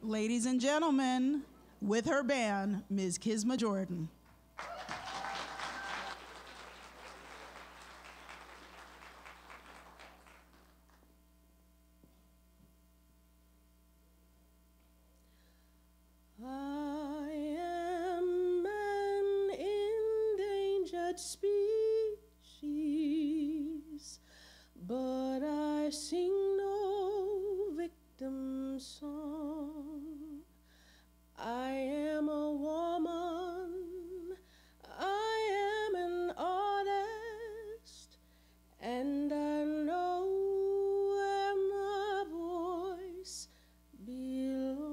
Ladies and gentlemen, with her band, Ms. Kisma Jordan. I am an endangered species, but I sing no victim song. I am a woman, I am an artist, and I know where my voice belongs.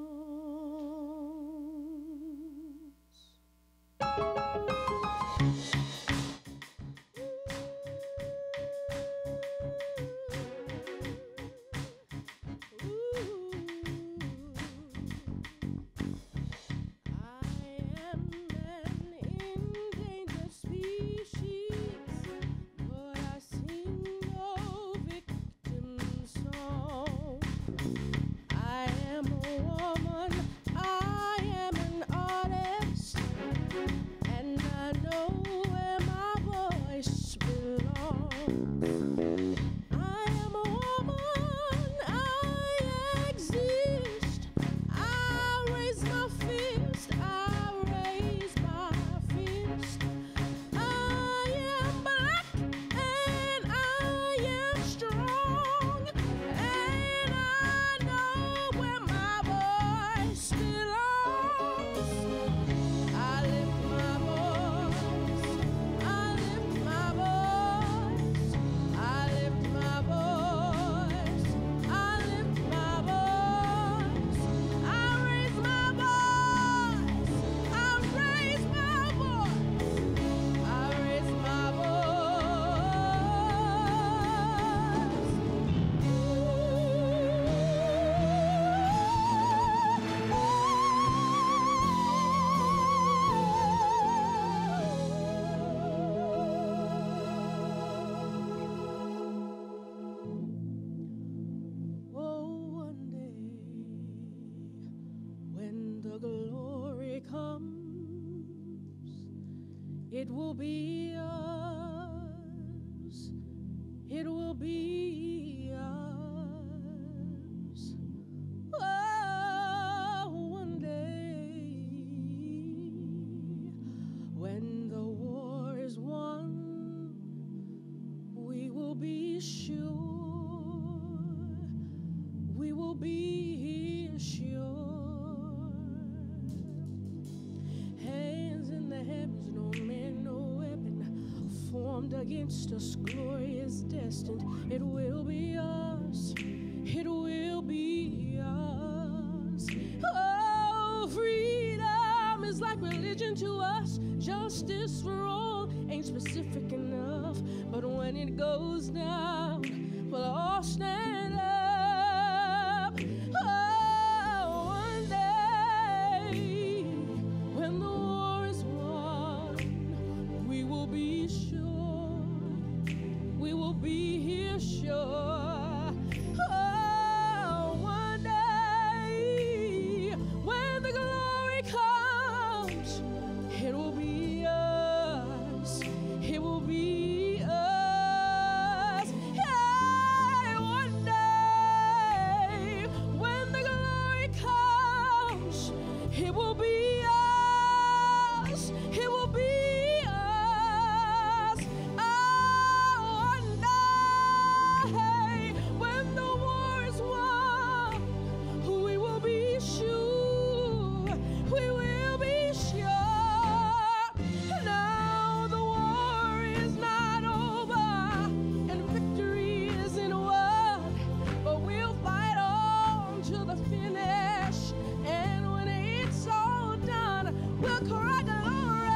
It will be us. It will be us. Oh, one day when the war is won, we will be sure. We will be sure. Hands in the heavens, no man, no weapon formed against us. Glory is destined. It will be us. It will be us. Oh, freedom is like religion to us. Justice for all ain't specific enough. But when it goes down, we'll all stand up. Oh, one day when the war is won, we will be sure. We will be here sure. Oh, one day when the glory comes, it will be us. It will be us. Hey, one day when the glory comes, it will be us. It will be us. Oh, one day when the war is won, we will be sure. We will be sure. Now the war is not over and victory isn't won, but we'll fight on to the finish. And when it's all done, we'll cry glory.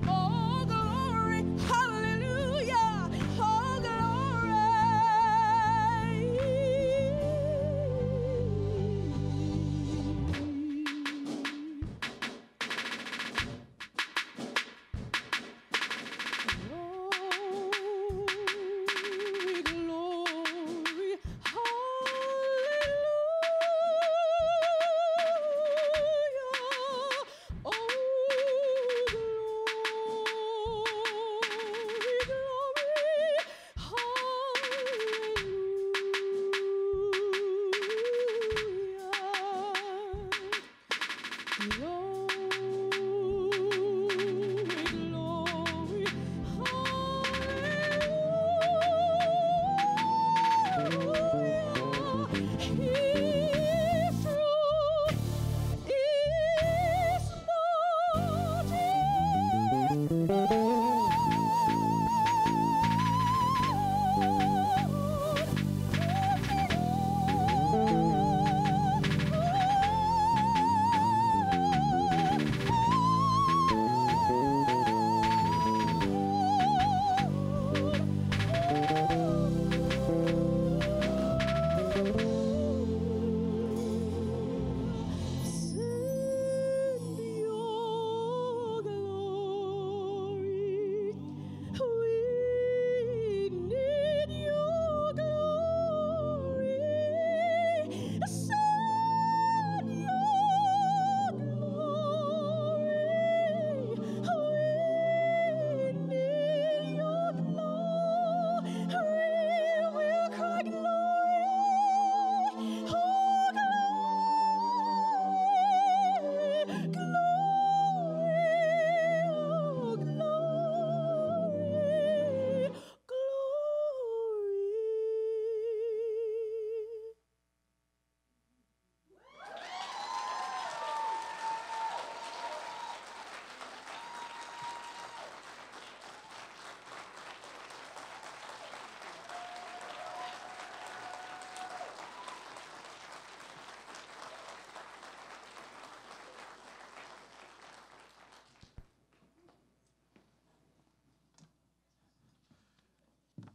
Oh, glory. Hallelujah. Oh, glory. Glory, glory,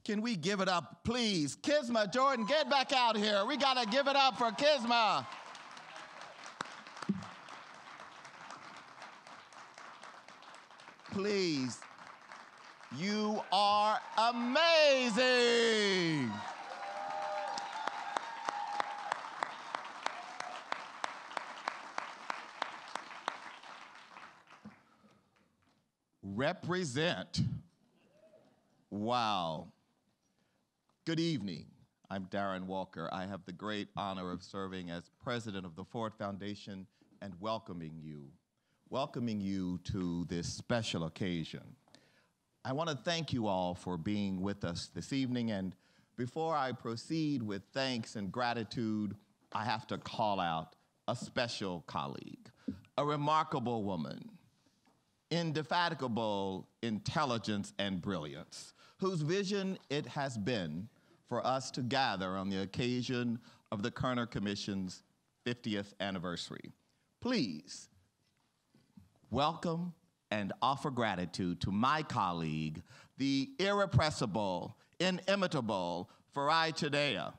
Can we give it up, please? Kisma Jordan, get back out here. We got to give it up for Kisma. Please. You are amazing. Represent. Wow. Good evening. I'm Darren Walker. I have the great honor of serving as president of the Ford Foundation and welcoming you to this special occasion. I want to thank you all for being with us this evening, and before I proceed with thanks and gratitude, I have to call out a special colleague, a remarkable woman, indefatigable intelligence and brilliance, whose vision it has been for us to gather on the occasion of the Kerner Commission's 50th anniversary. Please welcome and offer gratitude to my colleague, the irrepressible, inimitable Farai Chideya.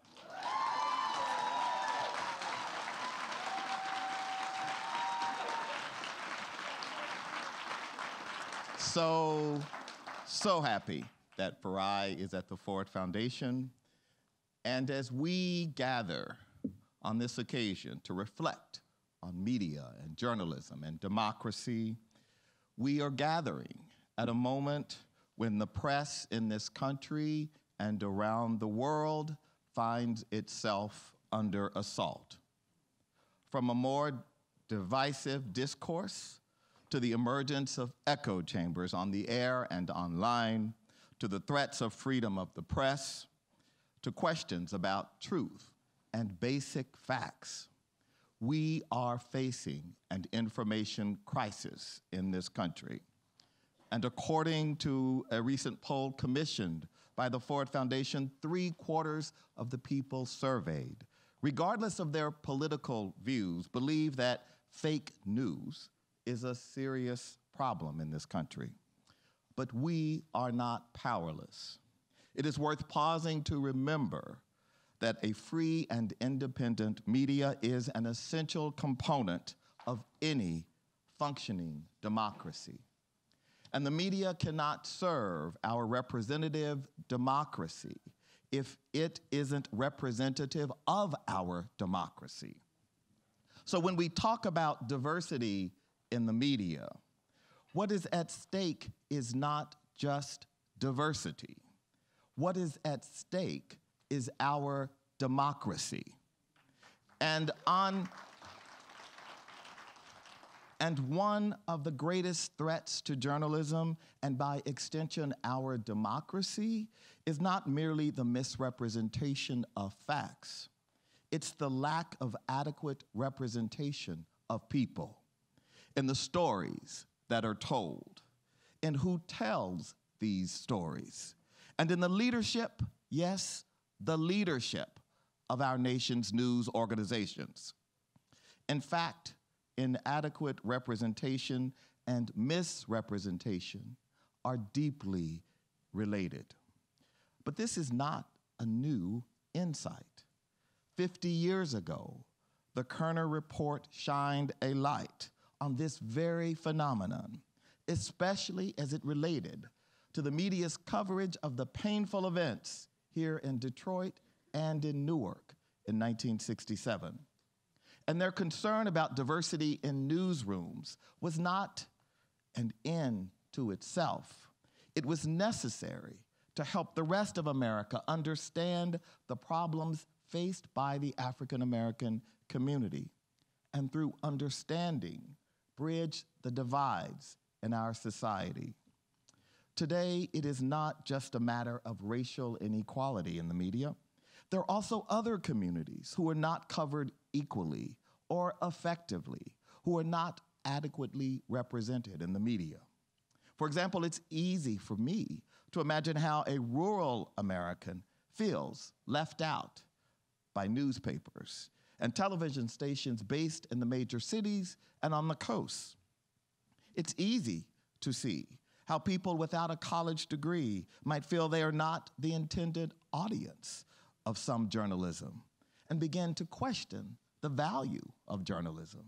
So happy that Farai is at the Ford Foundation. And as we gather on this occasion to reflect on media and journalism and democracy, we are gathering at a moment when the press in this country and around the world finds itself under assault. From a more divisive discourse to the emergence of echo chambers on the air and online, to the threats of freedom of the press, to questions about truth and basic facts, we are facing an information crisis in this country. And according to a recent poll commissioned by the Ford Foundation, 3/4 of the people surveyed, regardless of their political views, believe that fake news is a serious problem in this country. But we are not powerless. It is worth pausing to remember that a free and independent media is an essential component of any functioning democracy. And the media cannot serve our representative democracy if it isn't representative of our democracy. So when we talk about diversity in the media, what is at stake is not just diversity. What is at stake is our democracy. And one of the greatest threats to journalism, and by extension our democracy, is not merely the misrepresentation of facts. It's the lack of adequate representation of people in the stories that are told, and who tells these stories, and in the leadership, yes, the leadership of our nation's news organizations. In fact, inadequate representation and misrepresentation are deeply related. But this is not a new insight. 50 years ago, the Kerner Report shined a light on this very phenomenon, especially as it related to the media's coverage of the painful events here in Detroit and in Newark in 1967. And their concern about diversity in newsrooms was not an end to itself. It was necessary to help the rest of America understand the problems faced by the African American community, and through understanding, bridge the divides in our society. Today, it is not just a matter of racial inequality in the media. There are also other communities who are not covered equally or effectively, who are not adequately represented in the media. For example, it's easy for me to imagine how a rural American feels left out by newspapers and television stations based in the major cities and on the coast. It's easy to see how people without a college degree might feel they are not the intended audience of some journalism and begin to question the value of journalism.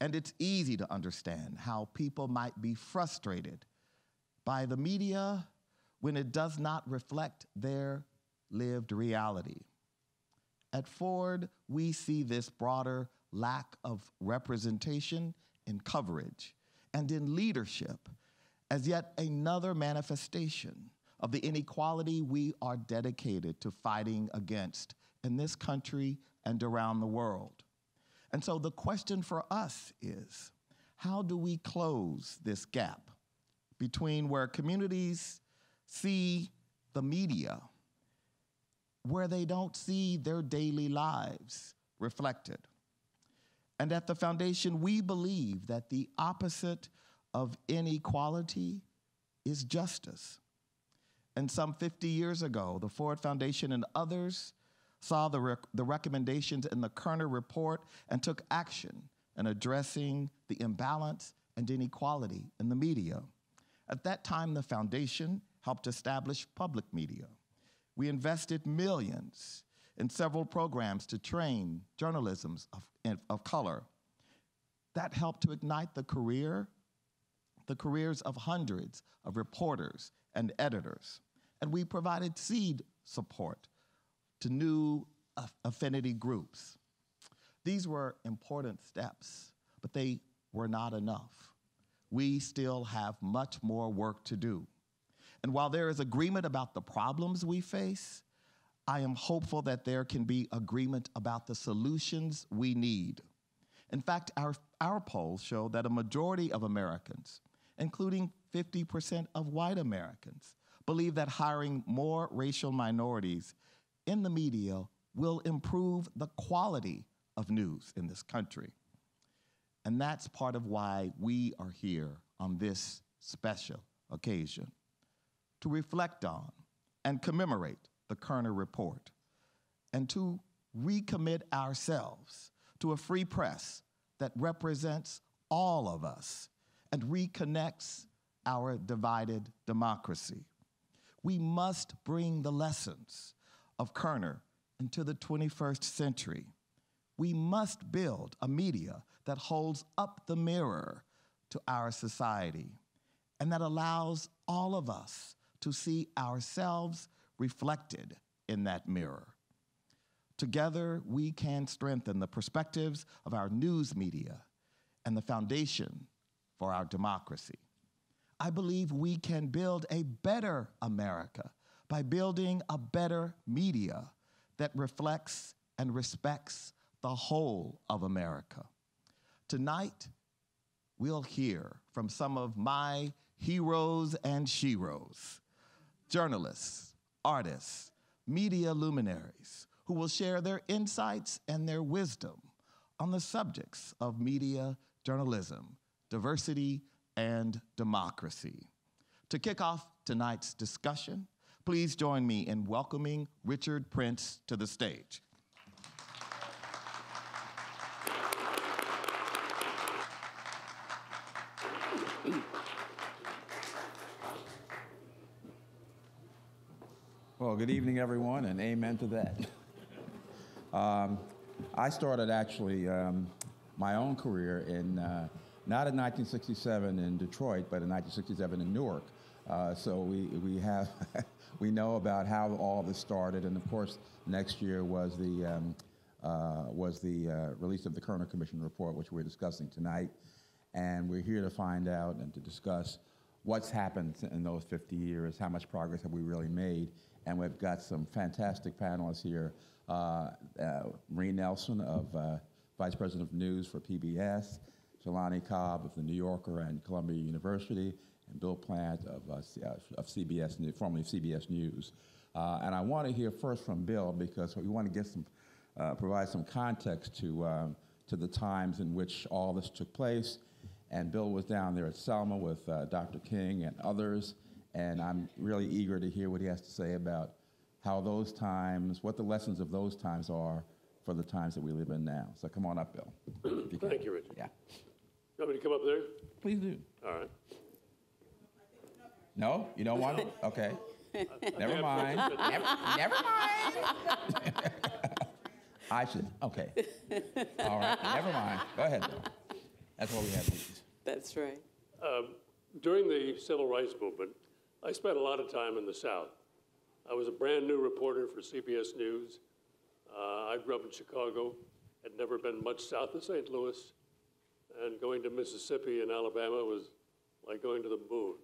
And it's easy to understand how people might be frustrated by the media when it does not reflect their lived reality. At Ford, we see this broader lack of representation in coverage and in leadership as yet another manifestation of the inequality we are dedicated to fighting against in this country and around the world. And so the question for us is, how do we close this gap between where communities see the media, where they don't see their daily lives reflected? And at the foundation, we believe that the opposite of inequality is justice. And some 50 years ago, the Ford Foundation and others saw the recommendations in the Kerner Report and took action in addressing the imbalance and inequality in the media. At that time, the foundation helped establish public media. We invested millions in several programs to train journalism of color. That helped to ignite the careers of hundreds of reporters and editors. And we provided seed support to new affinity groups. These were important steps, but they were not enough. We still have much more work to do. And while there is agreement about the problems we face, I am hopeful that there can be agreement about the solutions we need. In fact, our polls show that a majority of Americans, including 50% of white Americans, believe that hiring more racial minorities in the media will improve the quality of news in this country. And that's part of why we are here on this special occasion, to reflect on and commemorate the Kerner Report, and to recommit ourselves to a free press that represents all of us and reconnects our divided democracy. We must bring the lessons of Kerner into the 21st century. We must build a media that holds up the mirror to our society and that allows all of us to see ourselves reflected in that mirror. Together, we can strengthen the perspectives of our news media and the foundation for our democracy. I believe we can build a better America by building a better media that reflects and respects the whole of America. Tonight, we'll hear from some of my heroes and sheroes, journalists, artists, media luminaries, who will share their insights and their wisdom on the subjects of media journalism, diversity, and democracy. To kick off tonight's discussion, please join me in welcoming Richard Prince to the stage. Well, good evening, everyone, and amen to that. I started actually my own career in, not in 1967 in Detroit, but in 1967 in Newark. So we have, we know about how all this started, and of course, next year was the release of the Kerner Commission Report, which we're discussing tonight. And we're here to find out and to discuss what's happened in those 50 years, how much progress have we really made. And we've got some fantastic panelists here. Marie Nelson, Vice President of News for PBS, Jelani Cobb of The New Yorker and Columbia University, and Bill Plante of CBS News, formerly CBS News. And I want to hear first from Bill because we want to get some, provide some context to the times in which all this took place. And Bill was down there at Selma with Dr. King and others. And I'm really eager to hear what he has to say about how those times, what the lessons of those times are for the times that we live in now. So come on up, Bill. Thank you, Richard. Yeah. You want me to come up there? Please do. All right. No? You don't want it? Okay. Never mind. Never mind. I should, okay. All right, never mind. Go ahead, Bill. That's what we have these. That's right. During the civil rights movement, I spent a lot of time in the South. I was a brand new reporter for CBS News. I grew up in Chicago, had never been much south of St. Louis, and going to Mississippi and Alabama was like going to the moon.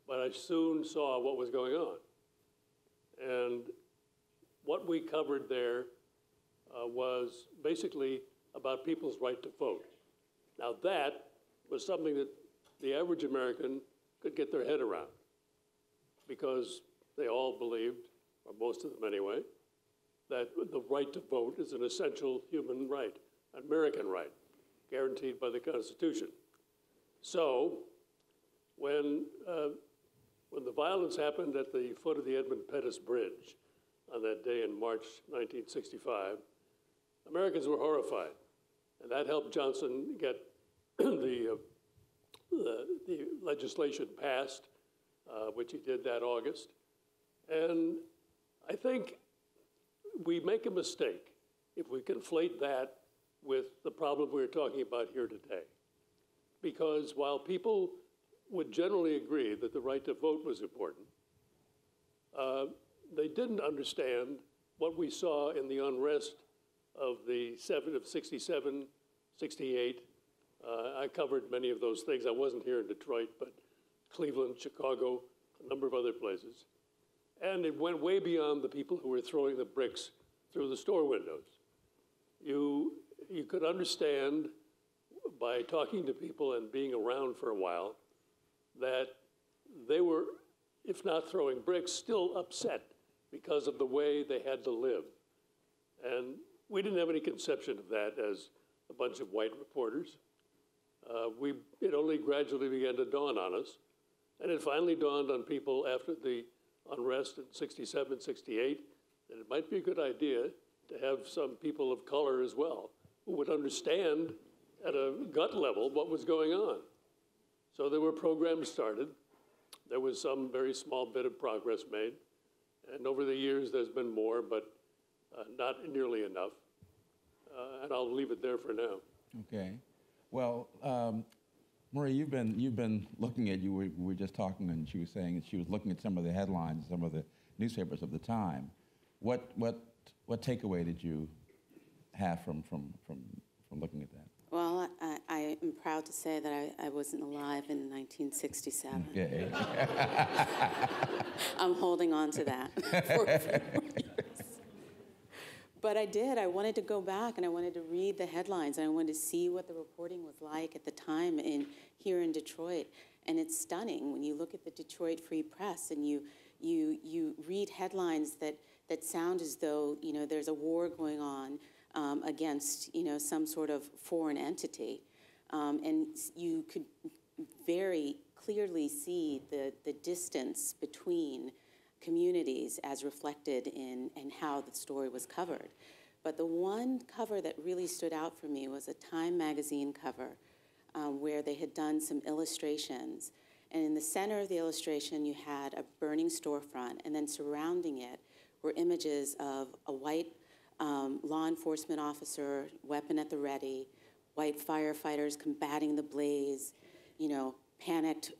But I soon saw what was going on. And what we covered there was basically about people's right to vote. Now that was something that the average American could get their head around, because they all believed, or most of them anyway, that the right to vote is an essential human right, an American right, guaranteed by the Constitution. So when the violence happened at the foot of the Edmund Pettus Bridge on that day in March 1965, Americans were horrified. And that helped Johnson get the legislation passed, which he did that August. And I think we make a mistake if we conflate that with the problem we're talking about here today. Because while people would generally agree that the right to vote was important, they didn't understand what we saw in the unrest of the 67, 68. I covered many of those things. I wasn't here in Detroit, but Cleveland, Chicago, a number of other places. And it went way beyond the people who were throwing the bricks through the store windows. You could understand by talking to people and being around for a while that they were, if not throwing bricks, still upset because of the way they had to live. And we didn't have any conception of that as a bunch of white reporters. It only gradually began to dawn on us. And it finally dawned on people after the unrest in 67, 68, that it might be a good idea to have some people of color as well who would understand at a gut level what was going on. So there were programs started. There was some very small bit of progress made. And over the years, there's been more, but not nearly enough. And I'll leave it there for now. Okay. Well, Marie, you've been looking at, we were just talking, and she was saying that she was looking at some of the headlines, some of the newspapers of the time. What takeaway did you have from looking at that? Well, I am proud to say that I wasn't alive in 1967. Okay. I'm holding on to that for a few more years. But I did. I wanted to go back, and I wanted to read the headlines, and I wanted to see what the reporting was like at the time here in Detroit. And it's stunning when you look at the Detroit Free Press and you read headlines that sound as though there's a war going on against some sort of foreign entity, and you could very clearly see the distance between communities as reflected in how the story was covered. But the one cover that really stood out for me was a Time magazine cover where they had done some illustrations. And in the center of the illustration, you had a burning storefront, and then surrounding it were images of a white law enforcement officer, weapon at the ready, white firefighters combating the blaze, panicked,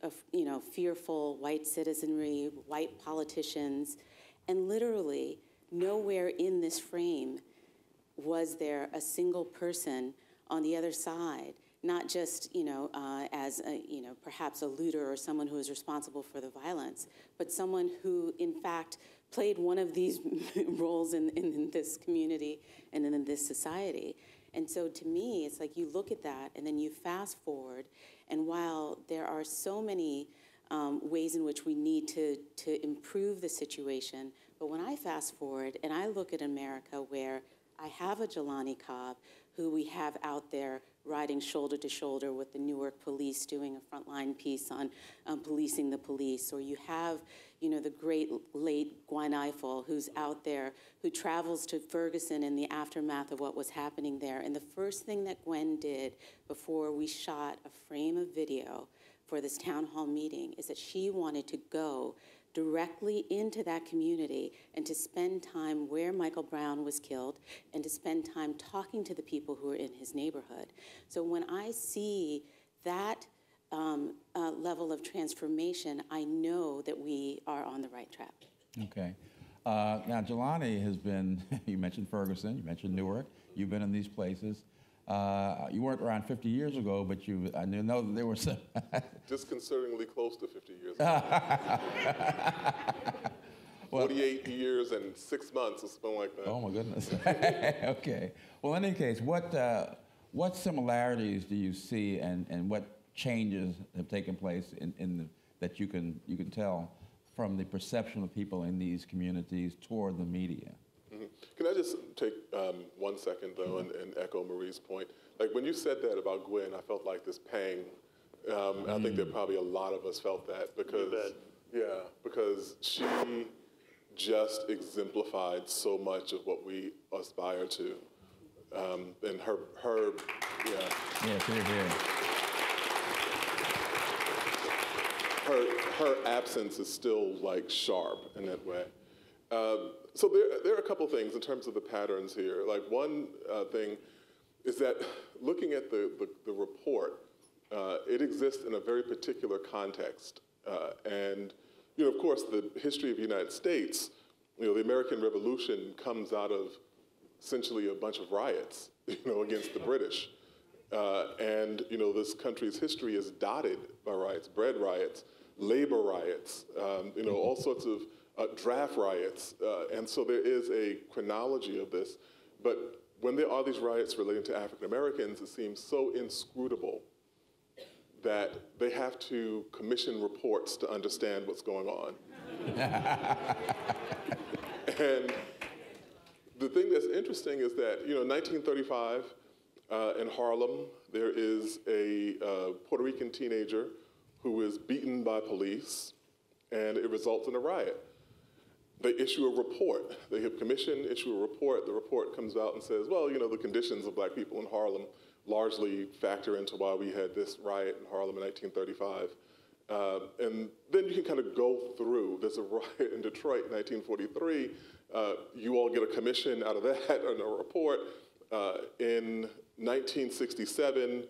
fearful white citizenry, white politicians, and literally nowhere in this frame was there a single person on the other side, not just as perhaps a looter or someone who is responsible for the violence, but someone who in fact played one of these roles in this community and in this society. And so to me, it's like you look at that and then you fast forward, and while there are so many ways in which we need to improve the situation, but when I fast forward and I look at America where I have a Jelani Cobb who we have out there riding shoulder to shoulder with the Newark police doing a frontline piece on policing the police, or you have the great late Gwen Eiffel, who's out there, who travels to Ferguson in the aftermath of what was happening there. And the first thing that Gwen did before we shot a frame of video for this town hall meeting is that she wanted to go directly into that community and to spend time where Michael Brown was killed and to spend time talking to the people who are in his neighborhood. So when I see that level of transformation, I know that we are on the right track. Okay. Now, Jelani has been, you mentioned Ferguson, you mentioned Newark, you've been in these places. You weren't around 50 years ago, but I know that there were some. Disconcertingly close to 50 years ago. 48 years and 6 months or something like that. Oh, my goodness. Okay. Well, in any case, what similarities do you see and what changes have taken place that you can tell from the perception of people in these communities toward the media? Mm-hmm. Can I just take 1 second, though, and echo Marie's point? Like, when you said that about Gwen, I felt like this pang. I think that probably a lot of us felt that because she just exemplified so much of what we aspire to. And her her absence is still like sharp in that way. So there are a couple things in terms of the patterns here. Like one thing is that looking at the report, it exists in a very particular context. And, of course, the history of the United States, the American Revolution comes out of essentially a bunch of riots, against the British. And, this country's history is dotted by riots, bread riots, labor riots, all sorts of draft riots. And so there is a chronology of this. But when there are these riots relating to African Americans, it seems so inscrutable that they have to commission reports to understand what's going on. And the thing that's interesting is that, in 1935, in Harlem, there is a Puerto Rican teenager who is beaten by police, and it results in a riot. They issue a report. They have commission issue a report. The report comes out and says, well, the conditions of black people in Harlem largely factor into why we had this riot in Harlem in 1935. And then you can kind of go through. There's a riot in Detroit in 1943. You all get a commission out of that and a report. In 1967,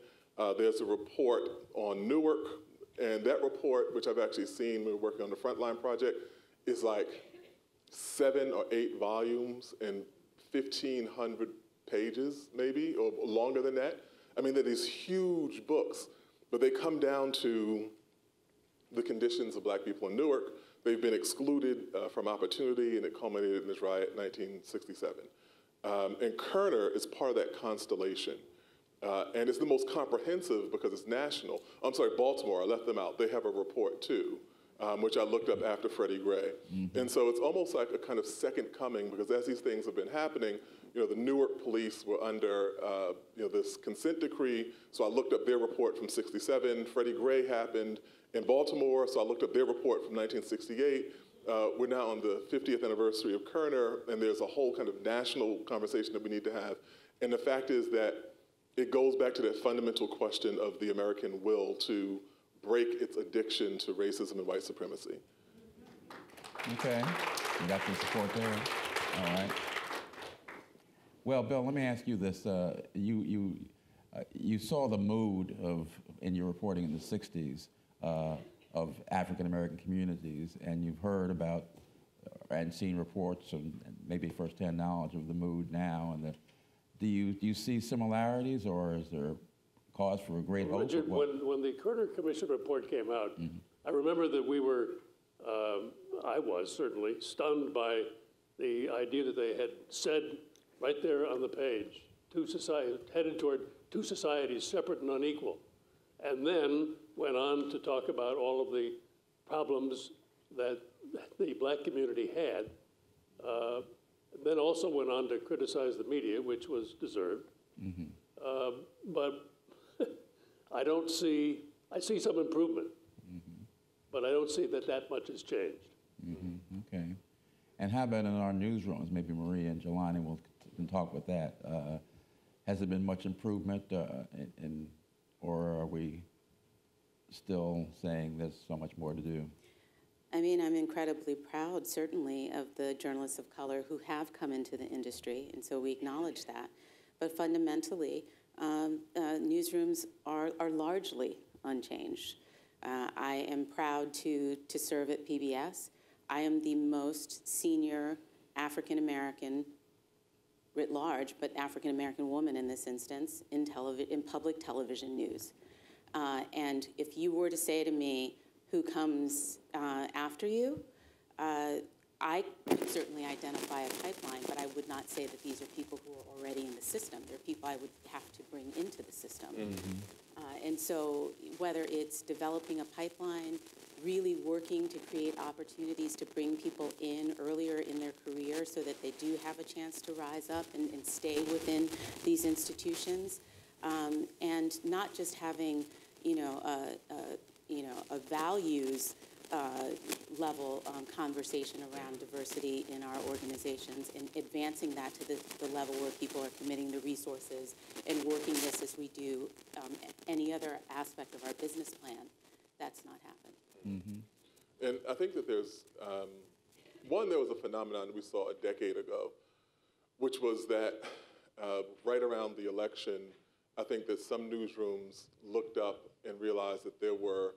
there's a report on Newark. And that report, which I've actually seen when we were working on the Frontline Project, is like 7 or 8 volumes and 1,500 pages, maybe, or longer than that. I mean, they're these huge books, but they come down to the conditions of black people in Newark. They've been excluded from opportunity, and it culminated in this riot in 1967. And Kerner is part of that constellation. And it's the most comprehensive because it's national. I'm sorry, Baltimore, I left them out. They have a report too, which I looked up after Freddie Gray. Mm-hmm. And so it's almost like a kind of second coming, because as these things have been happening, the Newark police were under this consent decree. So I looked up their report from 67. Freddie Gray happened in Baltimore, so I looked up their report from 1968. We're now on the 50th anniversary of Kerner, and there's a whole kind of national conversation that we need to have. And the fact is that it goes back to that fundamental question of the American will to break its addiction to racism and white supremacy. Okay, you got some support there. All right. Well, Bill, let me ask you this. You saw the mood in your reporting in the 60s of African-American communities, and you've heard about and seen reports and maybe firsthand knowledge of the mood now. And do you see similarities, or is there cause for a great hope? Richard, when the Kerner Commission report came out, mm-hmm. I remember that we were, I was certainly, stunned by the idea that they had said right there on the page, headed toward two societies separate and unequal, and then went on to talk about all of the problems that the black community had, then also went on to criticize the media, which was deserved. Mm-hmm. But I see some improvement, mm-hmm. but I don't see that much has changed. Mm-hmm. Okay. And how about in our newsrooms? Maybe Maria and Jelani can talk with that. Has there been much improvement, or are we still saying there's so much more to do? I mean, I'm incredibly proud, certainly, of the journalists of color who have come into the industry, and so we acknowledge that. But fundamentally, newsrooms are largely unchanged. I am proud to serve at PBS. I am the most senior African-American, writ large, but African-American woman in this instance, in public television news. And if you were to say to me, who comes after you, I could certainly identify a pipeline, but I would not say that these are people who are already in the system. They're people I would have to bring into the system. And so whether it's developing a pipeline, really working to create opportunities to bring people in earlier in their career so that they do have a chance to rise up and stay within these institutions, and not just having, a values level conversation around diversity in our organizations and advancing that to the level where people are committing the resources and working this as we do any other aspect of our business plan. That's not happened. Mm-hmm. And I think that there's, there was a phenomenon we saw a decade ago, which was that right around the election, I think that some newsrooms looked up and realized that there were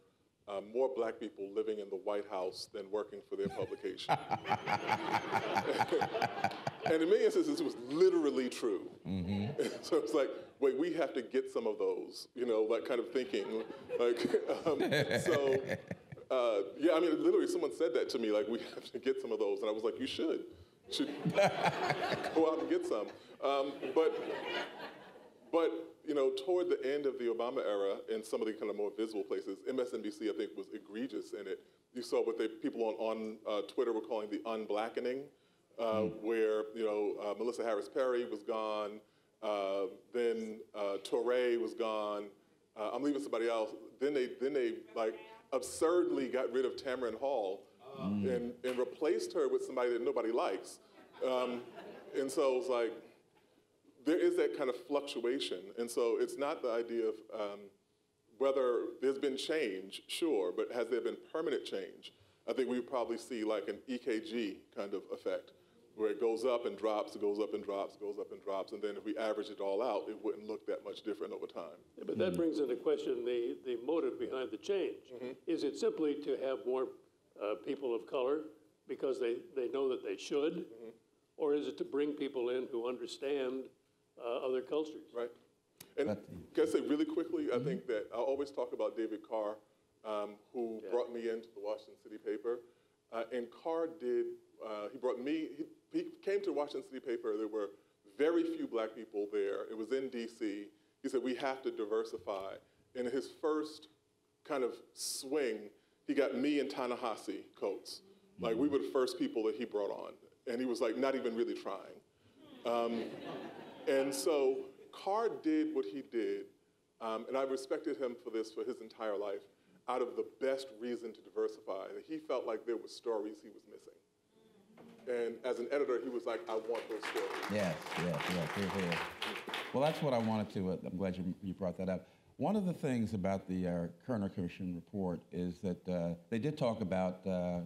more black people living in the White House than working for their publication. And in many instances, it was literally true. Mm-hmm. So it's like, wait, we have to get some of those, that kind of thinking. Literally someone said that to me, like, we have to get some of those. And I was like, you should go out and get some. But toward the end of the Obama era, in some of the kind of more visible places, MSNBC, I think, was egregious in it. You saw what people on Twitter were calling the unblackening, where Melissa Harris Perry was gone, then Touré was gone. I'm leaving somebody else. Then they like absurdly got rid of Tamron Hall and replaced her with somebody that nobody likes. And so it was like, there is that kind of fluctuation. And so it's not the idea of whether there's been change, sure, but has there been permanent change? I think we probably see like an EKG kind of effect, where it goes up and drops, it goes up and drops, goes up and drops, and then if we average it all out, it wouldn't look that much different over time. Yeah, but that brings into question the motive behind the change. Mm-hmm. Is it simply to have more people of color because they know that they should, mm-hmm. or is it to bring people in who understand other cultures? Right. And can I say really quickly, I think that I always talk about David Carr, who brought me into the Washington City paper. And Carr did, he came to the Washington City paper, there were very few black people there. It was in DC. He said, we have to diversify. In his first kind of swing, he got me and Ta-Nehisi Coates. Like, we were the first people that he brought on. And he was like, not even really trying. And so Carr did what he did, and I respected him for this for his entire life, out of the best reason to diversify. That he felt like there were stories he was missing. And as an editor, he was like, I want those stories. Yes, here. Well, that's what I wanted to, I'm glad you brought that up. One of the things about the Kerner Commission Report is that they did talk about the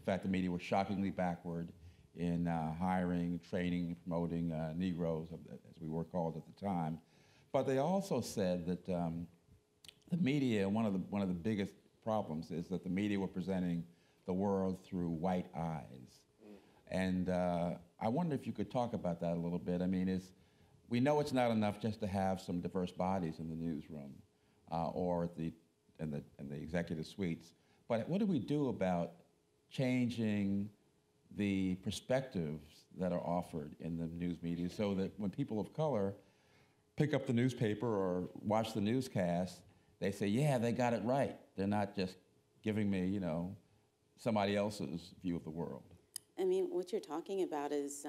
fact the media was shockingly backward in hiring, training, promoting Negroes, as we were called at the time. But they also said that the media, one of the biggest problems is that the media were presenting the world through white eyes. And I wonder if you could talk about that a little bit. I mean, we know it's not enough just to have some diverse bodies in the newsroom or in the executive suites. But what do we do about changing the perspectives that are offered in the news media so that when people of color pick up the newspaper or watch the newscast, they say, yeah, they got it right. They're not just giving me, somebody else's view of the world. I mean, what you're talking about is,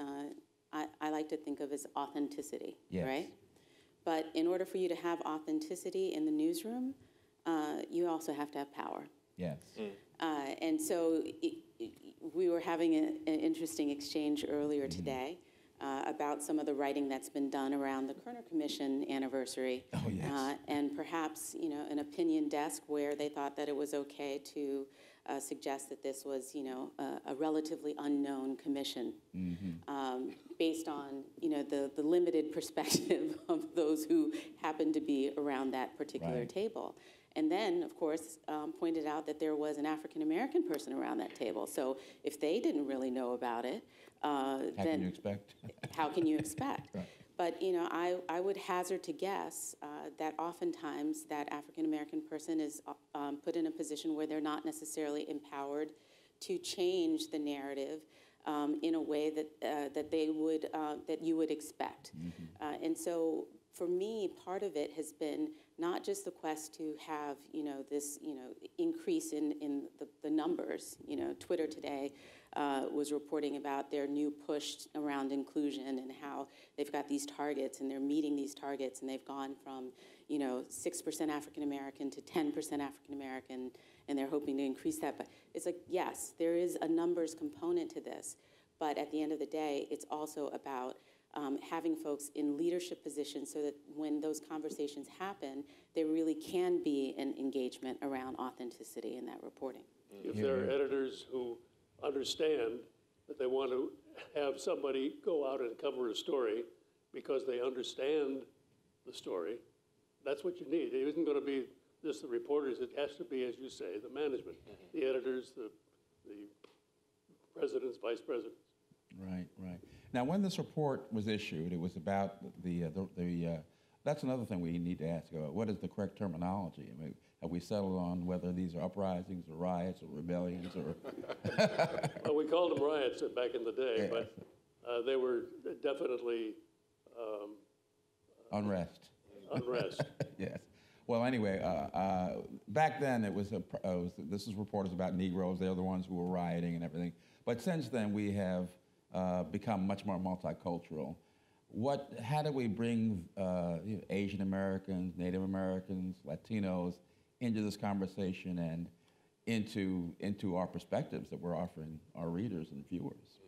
I like to think of as authenticity, yes. Right? But in order for you to have authenticity in the newsroom, you also have to have power. Yes. And so we were having an interesting exchange earlier today about some of the writing that's been done around the Kerner Commission anniversary. Oh, yes. And perhaps, an opinion desk where they thought that it was okay to suggest that this was, a relatively unknown commission, based on, the limited perspective of those who happened to be around that particular table. And then, of course, pointed out that there was an African-American person around that table. So if they didn't really know about it, how can you expect? How can you expect? Right. But, I would hazard to guess that oftentimes that African-American person is put in a position where they're not necessarily empowered to change the narrative in a way that they would, that you would expect. And so for me, part of it has been not just the quest to have, this, increase in the numbers. Twitter today was reporting about their new push around inclusion and how they've got these targets and they're meeting these targets, and they've gone from, 6% African American to 10% African American, and they're hoping to increase that. But it's like, yes, there is a numbers component to this, but at the end of the day, it's also about having folks in leadership positions so that when those conversations happen, there really can be an engagement around authenticity in that reporting. If there are editors who understand that they want to have somebody go out and cover a story because they understand the story, that's what you need. It isn't going to be just the reporters. It has to be, as you say, the management, the editors, the presidents, vice presidents. Right, right. Now, when this report was issued, it was about that's another thing we need to ask about. What is the correct terminology? I mean, have we settled on whether these are uprisings or riots or rebellions or? Well, we called them riots back in the day, but they were definitely unrest. Unrest. Yes. Well, anyway, back then it was this is reporters about Negroes. They're the ones who were rioting and everything. But since then we have become much more multicultural. How do we bring Asian Americans, Native Americans, Latinos into this conversation and into our perspectives that we're offering our readers and viewers?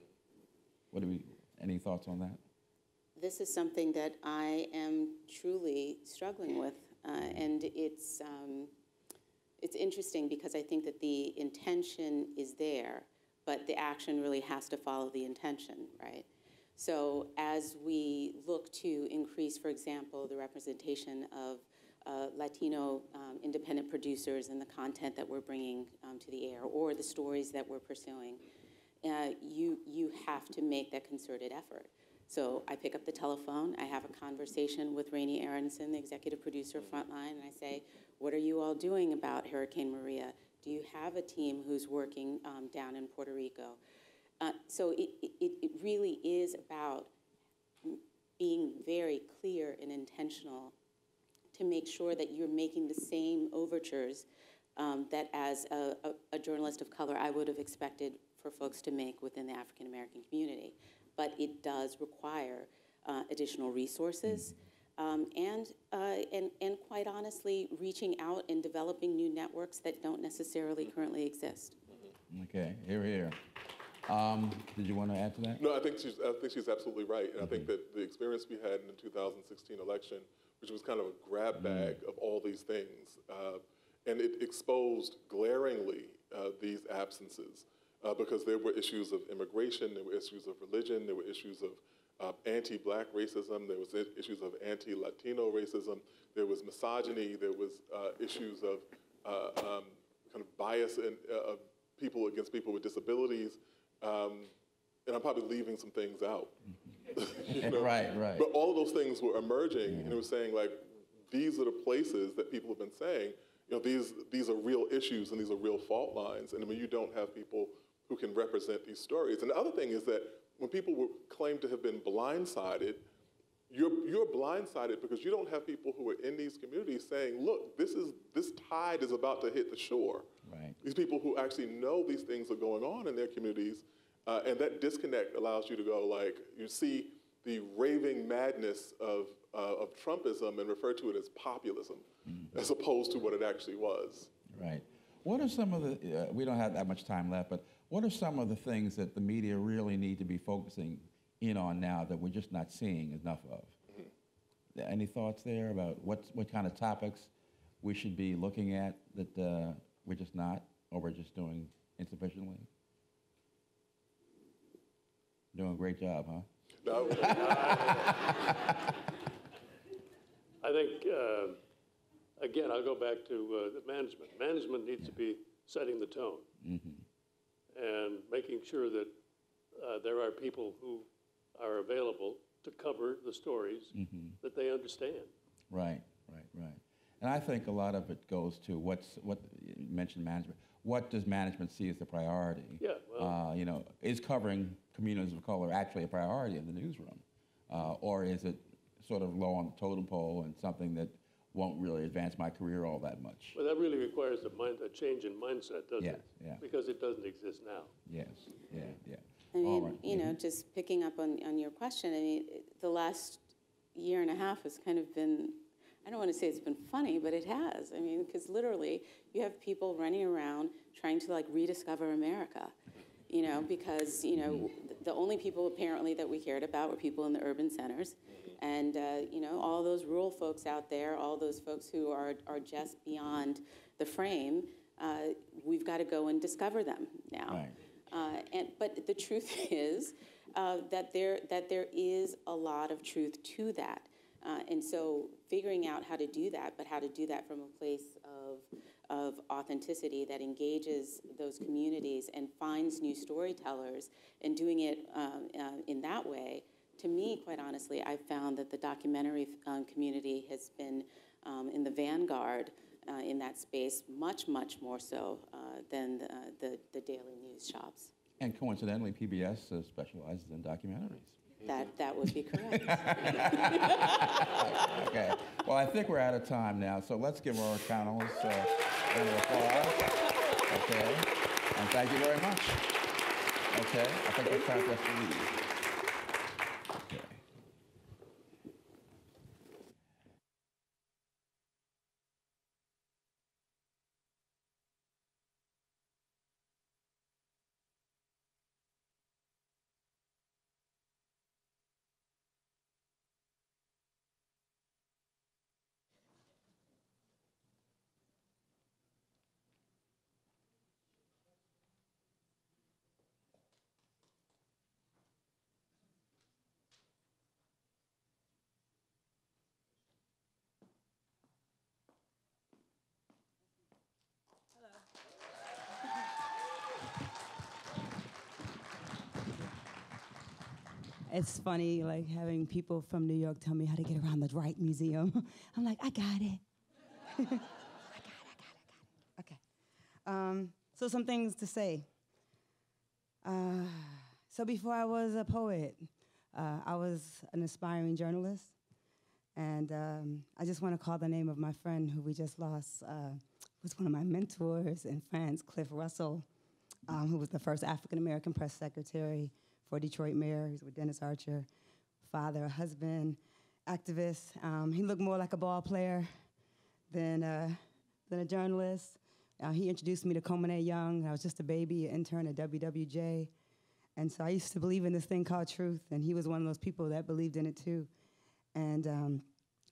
Any thoughts on that? This is something that I am truly struggling with, and it's interesting because I think that the intention is there, but the action really has to follow the intention, right? So as we look to increase, for example, the representation of Latino independent producers and the content that we're bringing to the air, or the stories that we're pursuing, you have to make that concerted effort. So I pick up the telephone, I have a conversation with Rainey Aronson, the executive producer of Frontline, and I say, what are you all doing about Hurricane Maria? Do you have a team who's working down in Puerto Rico? So it really is about being very clear and intentional to make sure that you're making the same overtures that as a journalist of color I would have expected for folks to make within the African American community. But it does require additional resources and quite honestly, reaching out and developing new networks that don't necessarily currently exist. Okay, here. Did you want to add to that? No, I think she's absolutely right. And I think that the experience we had in the 2016 election, which was kind of a grab bag of all these things, and it exposed glaringly these absences because there were issues of immigration, there were issues of religion, there were issues of anti-black racism, there was issues of anti-Latino racism, there was misogyny, there was issues of kind of bias of people against people with disabilities. And I'm probably leaving some things out. You know? Right. But all of those things were emerging, and it was saying, like, these are the places that people have been saying, these are real issues and these are real fault lines. And when you don't have people who can represent these stories. And the other thing is that when people were claimed to have been blindsided, you're blindsided because you don't have people who are in these communities saying, look, this tide is about to hit the shore. Right. These people who actually know these things are going on in their communities, and that disconnect allows you to go, like, you see the raving madness of Trumpism and refer to it as populism, as opposed to what it actually was. Right. What are some of we don't have that much time left, but what are some of the things that the media really need to be focusing in on now that we're just not seeing enough of. Any thoughts there about what kind of topics we should be looking at that we're just not, or we're just doing insufficiently? Doing a great job, huh? No. I think, again, I'll go back to the management. Management needs to be setting the tone and making sure that there are people who are available to cover the stories that they understand. Right. And I think a lot of it goes to what you mentioned management. What does management see as the priority? Yeah, well, Is covering communities of color actually a priority in the newsroom? Or is it sort of low on the totem pole and something that won't really advance my career all that much? Well, that really requires a change in mindset, doesn't it? Yeah. Because it doesn't exist now. Yes, yeah. I mean, All right. you know, just picking up on your question, I mean, the last year and a half has kind of been, I don't want to say it's been funny, but it has. I mean, because literally you have people running around trying to like rediscover America, you know, because, you know, the only people apparently that we cared about were people in the urban centers. And, you know, all those rural folks out there, all those folks who are just beyond the frame, we've got to go and discover them now. Right. But the truth is that there is a lot of truth to that. And so figuring out how to do that, but how to do that from a place of authenticity that engages those communities and finds new storytellers and doing it in that way, to me, quite honestly, I've found that the documentary community has been in the vanguard in that space, much more so than the daily news shops. And coincidentally, PBS specializes in documentaries. That would be correct. Okay. Well, I think we're out of time now, so let's give our panelists a round of applause. Okay. And thank you very much. Okay. I think it's time for us to leave. Okay. It's funny, like, having people from New York tell me how to get around the Wright Museum. I'm like, I got it. I got it. Okay. So some things to say. So before I was a poet, I was an aspiring journalist. And I just want to call the name of my friend who we just lost, was one of my mentors in France, Cliff Russell, who was the first African-American press secretary for Detroit mayor. He was with Dennis Archer, father, husband, activist. He looked more like a ball player than a journalist. He introduced me to Coleman Young. I was just a baby, an intern at WWJ. And so I used to believe in this thing called truth, and he was one of those people that believed in it too. And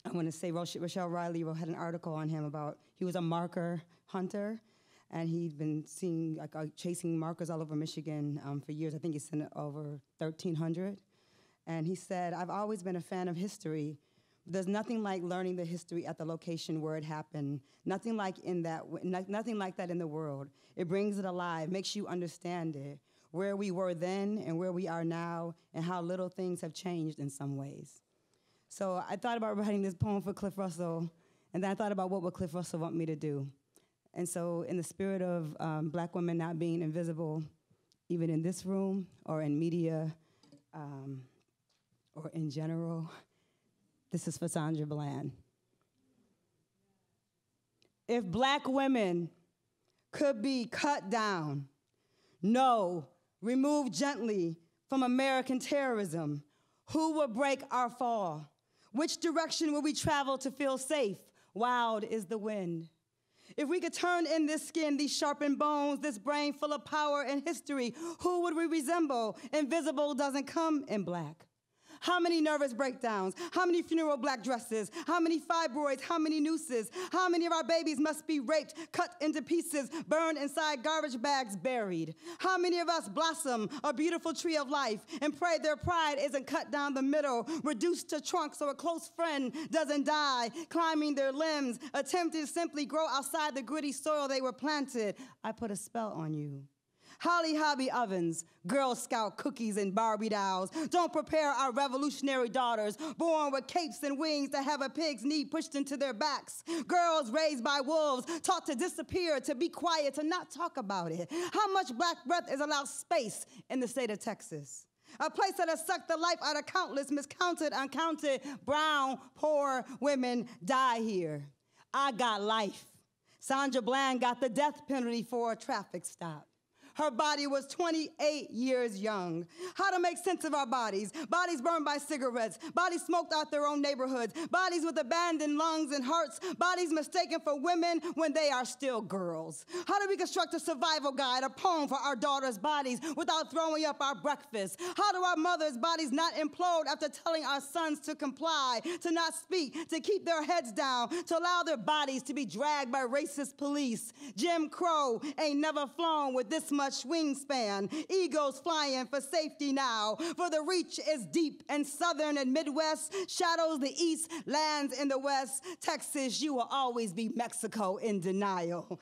I want to say Rochelle Riley had an article on him about, he was a marker hunter, and he'd been chasing markers all over Michigan for years. I think he sent over 1,300. And he said, I've always been a fan of history. There's nothing like learning the history at the location where it happened. Nothing like that in the world. It brings it alive, makes you understand it, where we were then and where we are now, and how little things have changed in some ways. So I thought about writing this poem for Cliff Russell, and then I thought about what would Cliff Russell want me to do. And so in the spirit of Black women not being invisible, even in this room or in media or in general, this is for Sandra Bland. If Black women could be cut down, no, removed gently from American terrorism, who would break our fall? Which direction will we travel to feel safe? Wild is the wind. If we could turn in this skin, these sharpened bones, this brain full of power and history, who would we resemble? Invisible doesn't come in black. How many nervous breakdowns? How many funeral black dresses? How many fibroids? How many nooses? How many of our babies must be raped, cut into pieces, burned inside garbage bags, buried? How many of us blossom a beautiful tree of life and pray their pride isn't cut down the middle, reduced to trunks so a close friend doesn't die, climbing their limbs, attempting to simply grow outside the gritty soil they were planted? I put a spell on you. Holly Hobby ovens, Girl Scout cookies and Barbie dolls don't prepare our revolutionary daughters, born with capes and wings to have a pig's knee pushed into their backs. Girls raised by wolves, taught to disappear, to be quiet, to not talk about it. How much black breath is allowed space in the state of Texas? A place that has sucked the life out of countless, miscounted, uncounted, brown, poor women die here. I got life. Sandra Bland got the death penalty for a traffic stop. Her body was 28 years young. How to make sense of our bodies. Bodies burned by cigarettes. Bodies smoked out their own neighborhoods. Bodies with abandoned lungs and hearts. Bodies mistaken for women when they are still girls. How do we construct a survival guide, a poem for our daughters' bodies without throwing up our breakfast? How do our mothers' bodies not implode after telling our sons to comply, to not speak, to keep their heads down, to allow their bodies to be dragged by racist police? Jim Crow ain't never flown with this much wingspan, egos flying for safety now, for the reach is deep and southern and Midwest, shadows the east, lands in the west. Texas, you will always be Mexico in denial.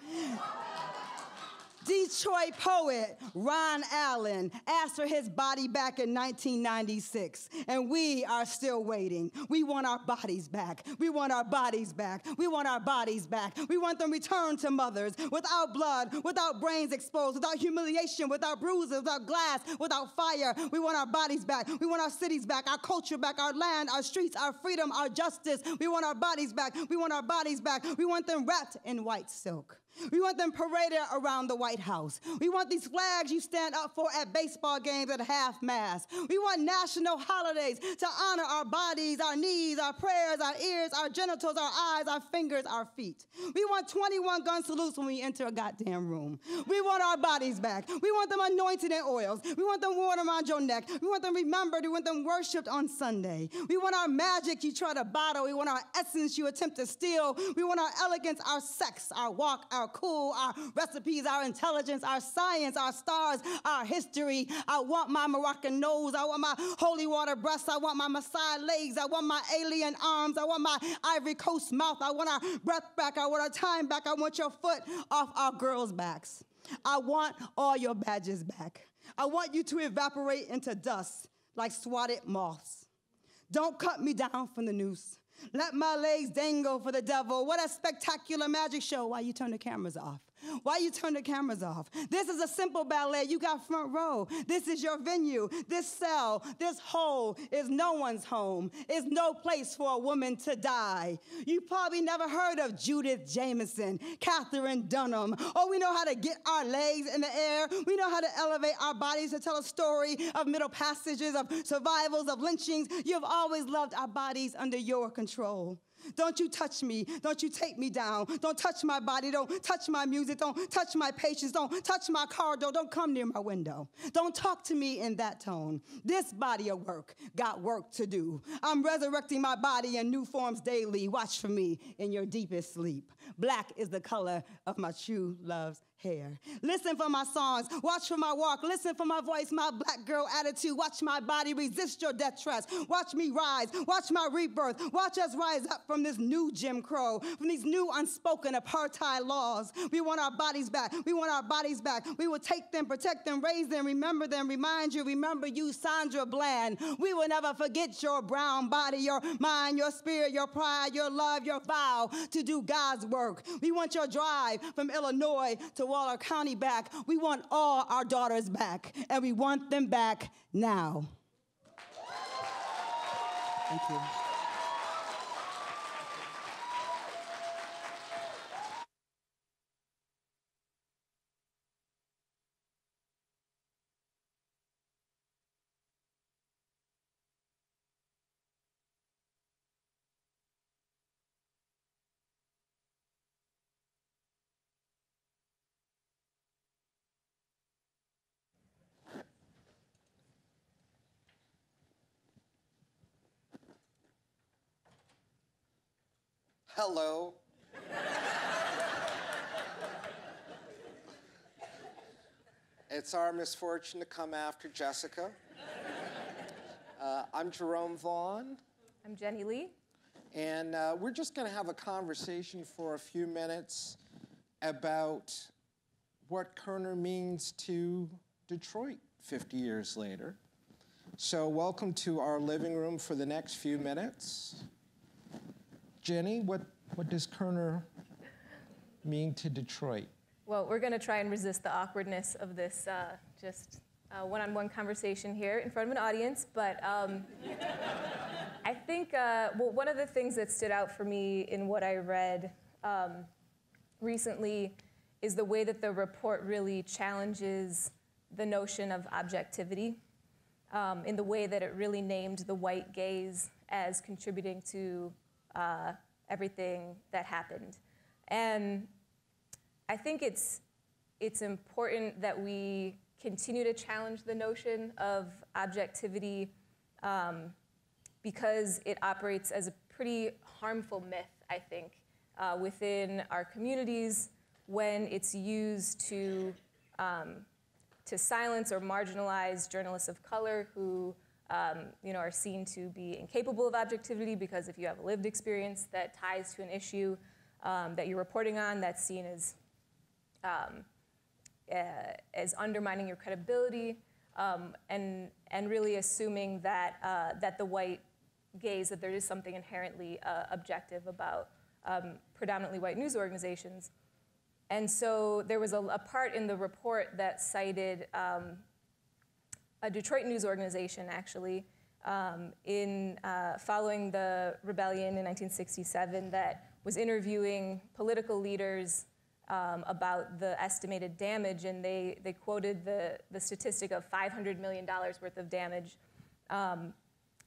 Detroit poet Ron Allen asked for his body back in 1996, and we are still waiting. We want our bodies back. We want our bodies back. We want our bodies back. We want them returned to mothers without blood, without brains exposed, without humiliation, without bruises, without glass, without fire. We want our bodies back. We want our cities back, our culture back, our land, our streets, our freedom, our justice. We want our bodies back. We want our bodies back. We want them wrapped in white silk. We want them paraded around the White House. We want these flags you stand up for at baseball games at half-mast. We want national holidays to honor our bodies, our knees, our prayers, our ears, our genitals, our eyes, our fingers, our feet. We want 21 gun salutes when we enter a goddamn room. We want our bodies back. We want them anointed in oils. We want them worn around your neck. We want them remembered. We want them worshiped on Sunday. We want our magic you try to bottle. We want our essence you attempt to steal. We want our elegance, our sex, our walk, our cool, our recipes, our intelligence, our science, our stars, our history. I want my Moroccan nose. I want my holy water breasts. I want my Maasai legs. I want my alien arms. I want my Ivory Coast mouth. I want our breath back. I want our time back. I want your foot off our girls' backs. I want all your badges back. I want you to evaporate into dust like swatted moths. Don't cut me down from the noose. Let my legs dangle for the devil. What a spectacular magic show. Why you turn the cameras off? Why you turn the cameras off? This is a simple ballet. You got front row. This is your venue. This cell, this hole is no one's home. It's no place for a woman to die. You probably never heard of Judith Jameson, Catherine Dunham. Oh, we know how to get our legs in the air. We know how to elevate our bodies to tell a story of middle passages, of survivals, of lynchings. You've always loved our bodies under your control. Don't you touch me. Don't you take me down. Don't touch my body. Don't touch my music. Don't touch my patience. Don't touch my corridor. Don't come near my window. Don't talk to me in that tone. This body of work got work to do. I'm resurrecting my body in new forms daily. Watch for me in your deepest sleep. Black is the color of my true love's hair. Listen for my songs. Watch for my walk. Listen for my voice, my black girl attitude. Watch my body resist your death threats. Watch me rise. Watch my rebirth. Watch us rise up from this new Jim Crow, from these new unspoken apartheid laws. We want our bodies back. We want our bodies back. We will take them, protect them, raise them, remember them, remind you, remember you, Sandra Bland. We will never forget your brown body, your mind, your spirit, your pride, your love, your vow to do God's work. We want your drive from Illinois to Waller County back. We want all our daughters back, and we want them back now. Thank you. Hello. It's our misfortune to come after Jessica. I'm Jerome Vaughn. I'm Jenny Lee. And we're just going to have a conversation for a few minutes about what Kerner means to Detroit 50 years later. So welcome to our living room for the next few minutes. Jenny, what does Kerner mean to Detroit? Well, we're going to try and resist the awkwardness of this just one-on-one conversation here in front of an audience. But I think, well, one of the things that stood out for me in what I read recently is the way that the report really challenges the notion of objectivity in the way that it really named the white gaze as contributing to everything that happened. And I think it's important that we continue to challenge the notion of objectivity because it operates as a pretty harmful myth, I think, within our communities when it's used to silence or marginalize journalists of color who are seen to be incapable of objectivity because if you have a lived experience that ties to an issue that you're reporting on, that's seen as undermining your credibility and really assuming that the white gaze, that there is something inherently objective about predominantly white news organizations. And so there was a part in the report that cited a Detroit news organization, actually, following the rebellion in 1967 that was interviewing political leaders about the estimated damage, and they quoted the statistic of $500 million worth of damage,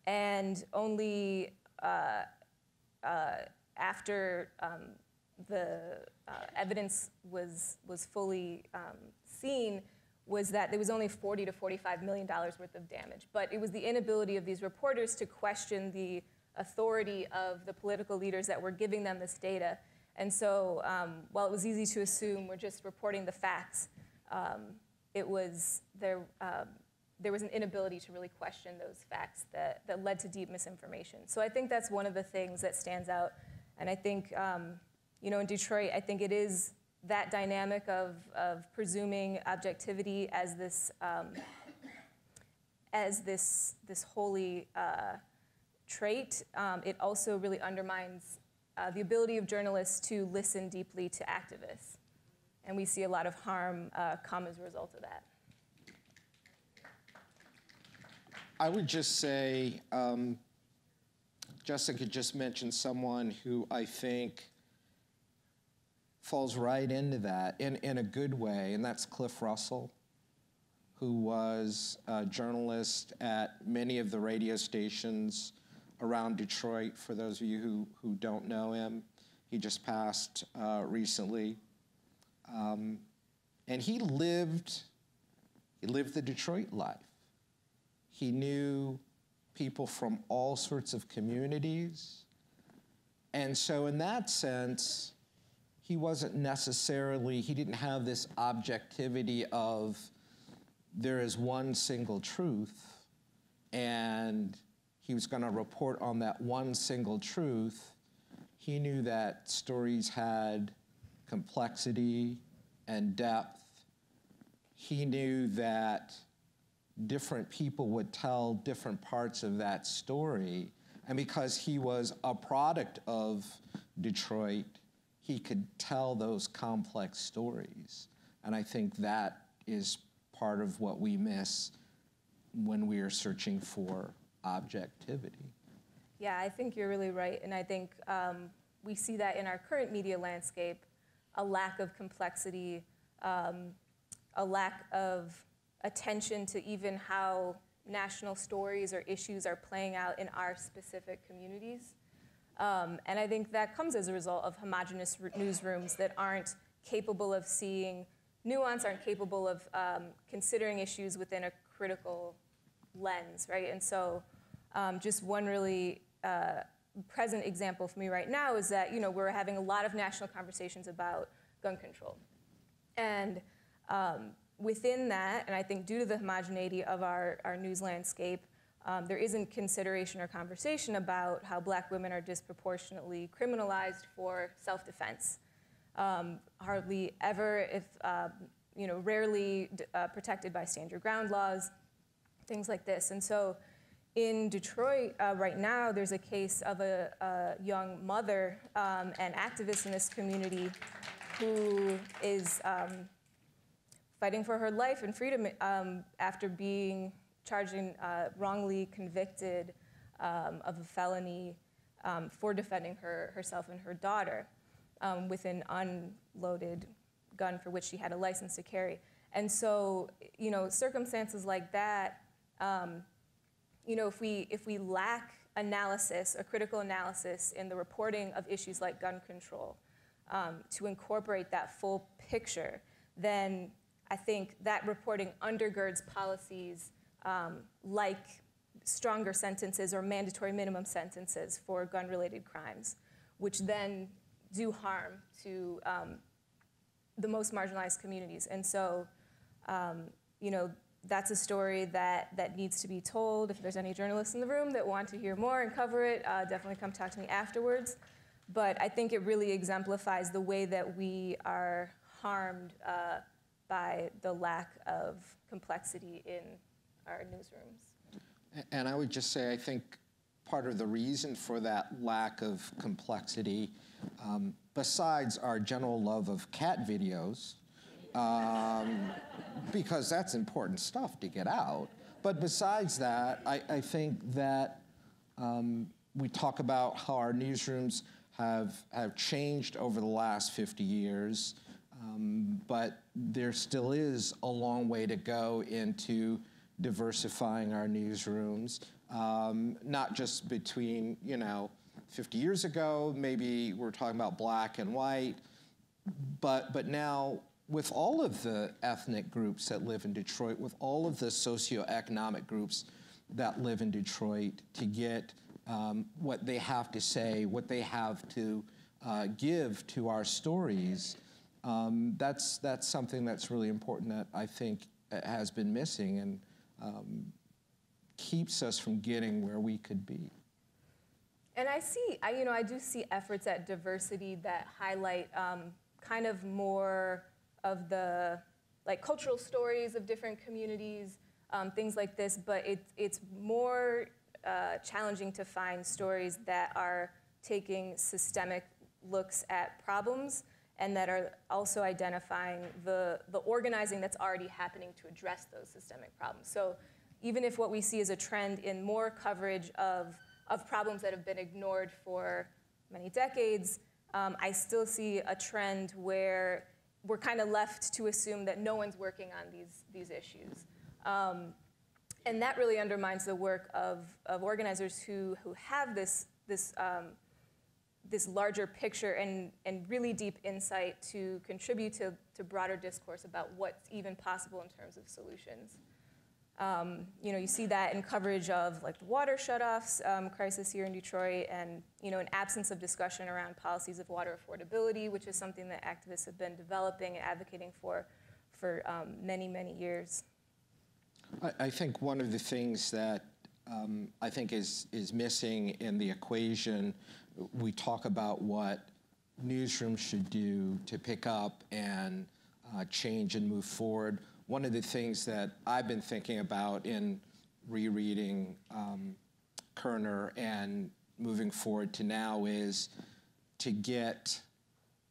and only after the evidence was fully seen was that there was only $40 to $45 million worth of damage. But it was the inability of these reporters to question the authority of the political leaders that were giving them this data. And so while it was easy to assume we're just reporting the facts, there was an inability to really question those facts that led to deep misinformation. So I think that's one of the things that stands out. And I think, in Detroit, I think it is that dynamic of presuming objectivity as this holy trait. It also really undermines the ability of journalists to listen deeply to activists. And we see a lot of harm come as a result of that. I would just say, Jessica just mentioned someone who I think falls right into that in a good way, and that's Cliff Russell, who was a journalist at many of the radio stations around Detroit, for those of you who don't know him. He just passed recently. And he lived the Detroit life. He knew people from all sorts of communities. And so in that sense, he didn't have this objectivity of there is one single truth, and he was going to report on that one single truth. He knew that stories had complexity and depth. He knew that different people would tell different parts of that story. And because he was a product of Detroit, he could tell those complex stories. And I think that is part of what we miss when we are searching for objectivity. Yeah, I think you're really right. And I think we see that in our current media landscape, a lack of complexity, a lack of attention to even how national stories or issues are playing out in our specific communities. And I think that comes as a result of homogenous newsrooms that aren't capable of seeing nuance, aren't capable of considering issues within a critical lens, right? And so just one really present example for me right now is that, we're having a lot of national conversations about gun control. And within that, and I think due to the homogeneity of our news landscape, there isn't consideration or conversation about how Black women are disproportionately criminalized for self-defense. Hardly ever, if rarely protected by stand your ground laws, things like this. And so in Detroit right now, there's a case of a young mother and activist in this community who is fighting for her life and freedom after being charged and wrongly convicted of a felony for defending herself and her daughter with an unloaded gun for which she had a license to carry. And so, circumstances like that, if we lack analysis, a critical analysis in the reporting of issues like gun control, to incorporate that full picture, then I think that reporting undergirds policies like stronger sentences or mandatory minimum sentences for gun-related crimes, which then do harm to the most marginalized communities. And so, that's a story that needs to be told. If there's any journalists in the room that want to hear more and cover it, definitely come talk to me afterwards. But I think it really exemplifies the way that we are harmed by the lack of complexity in our newsrooms. And I would just say, I think part of the reason for that lack of complexity, besides our general love of cat videos, because that's important stuff to get out. But besides that, I think that we talk about how our newsrooms have changed over the last 50 years, but there still is a long way to go into diversifying our newsrooms, not just between, 50 years ago, maybe we're talking about Black and white, but now with all of the ethnic groups that live in Detroit, with all of the socioeconomic groups that live in Detroit, to get what they have to say, what they have to give to our stories, that's something that's really important that I think has been missing and keeps us from getting where we could be. And I do see efforts at diversity that highlight kind of more of the cultural stories of different communities, things like this, but it's more challenging to find stories that are taking systemic looks at problems and that are also identifying the organizing that's already happening to address those systemic problems. So even if what we see is a trend in more coverage of problems that have been ignored for many decades, I still see a trend where we're kind of left to assume that no one's working on these issues. And that really undermines the work of organizers who have this larger picture and really deep insight to contribute to broader discourse about what's even possible in terms of solutions. You see that in coverage of the water shutoffs crisis here in Detroit, and an absence of discussion around policies of water affordability, which is something that activists have been developing and advocating for many, many years. I think one of the things that I think is missing in the equation, we talk about what newsrooms should do to pick up and change and move forward. One of the things that I've been thinking about in rereading Kerner and moving forward to now is to get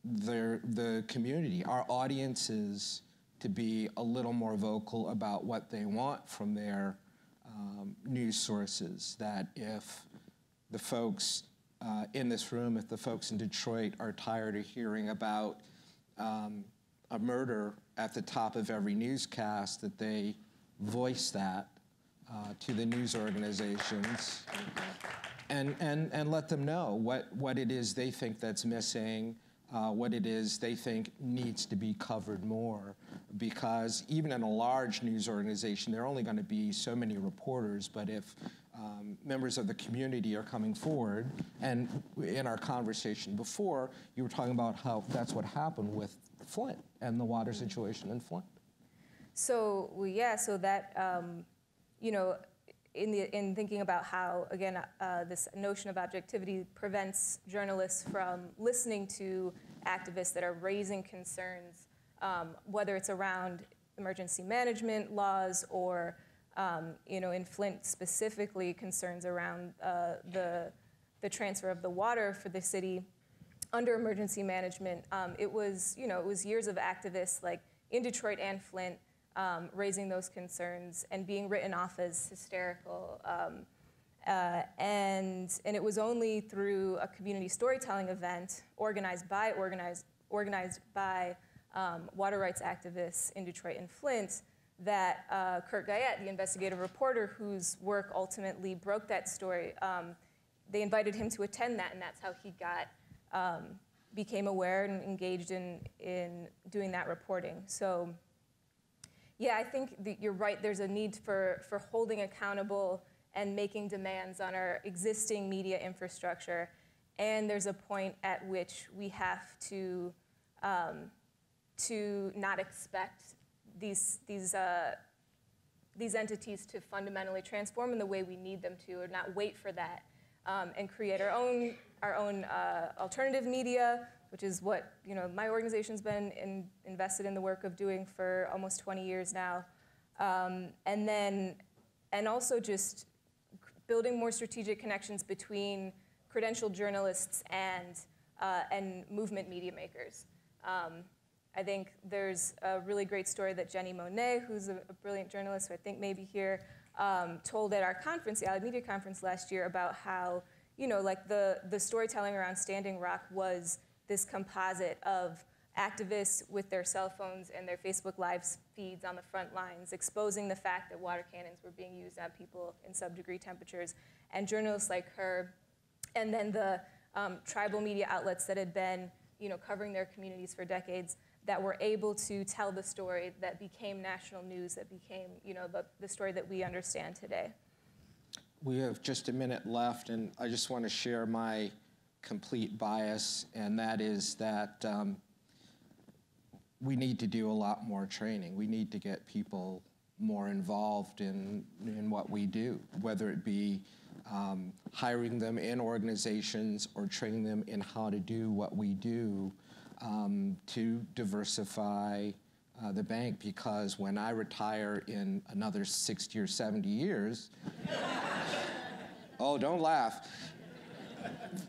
the community, our audiences, to be a little more vocal about what they want from their news sources. That if the folks in this room, if the folks in Detroit are tired of hearing about a murder at the top of every newscast, that they voice that to the news organizations and let them know what it is they think that's missing, what it is they think needs to be covered more. Because even in a large news organization, there are only going to be so many reporters, but if members of the community are coming forward. And in our conversation before, you were talking about how that's what happened with Flint and the water situation in Flint. So, well, yeah, so that, you know, in thinking about how, again, this notion of objectivity prevents journalists from listening to activists that are raising concerns, whether it's around emergency management laws or, you know, in Flint specifically, concerns around the transfer of the water for the city under emergency management. It was, you know, it was years of activists like in Detroit and Flint raising those concerns and being written off as hysterical. And it was only through a community storytelling event organized by water rights activists in Detroit and Flint that Kurt Guyette, the investigative reporter whose work ultimately broke that story, they invited him to attend that, and that's how he got, became aware and engaged in doing that reporting. So yeah, I think that you're right, there's a need for holding accountable and making demands on our existing media infrastructure. And there's a point at which we have to not expect these entities to fundamentally transform in the way we need them to, or not wait for that, and create our own alternative media, which is what, you know, my organization's been invested in the work of doing for almost 20 years now, and also just building more strategic connections between credentialed journalists and movement media makers. I think there's a really great story that Jenny Monet, who's a brilliant journalist who I think may be here, told at our conference, the Allied Media Conference last year, about how, you know, like the storytelling around Standing Rock was this composite of activists with their cell phones and their Facebook Live feeds on the front lines, exposing the fact that water cannons were being used on people in sub-degree temperatures, and journalists like her, and then the tribal media outlets that had been, you know, covering their communities for decades, that were able to tell the story that became national news, that became, you know, the story that we understand today. We have just a minute left, and I just want to share my complete bias, and that is that we need to do a lot more training. We need to get people more involved in what we do, whether it be hiring them in organizations or training them in how to do what we do to diversify the bank, because when I retire in another 60 or 70 years, oh, don't laugh,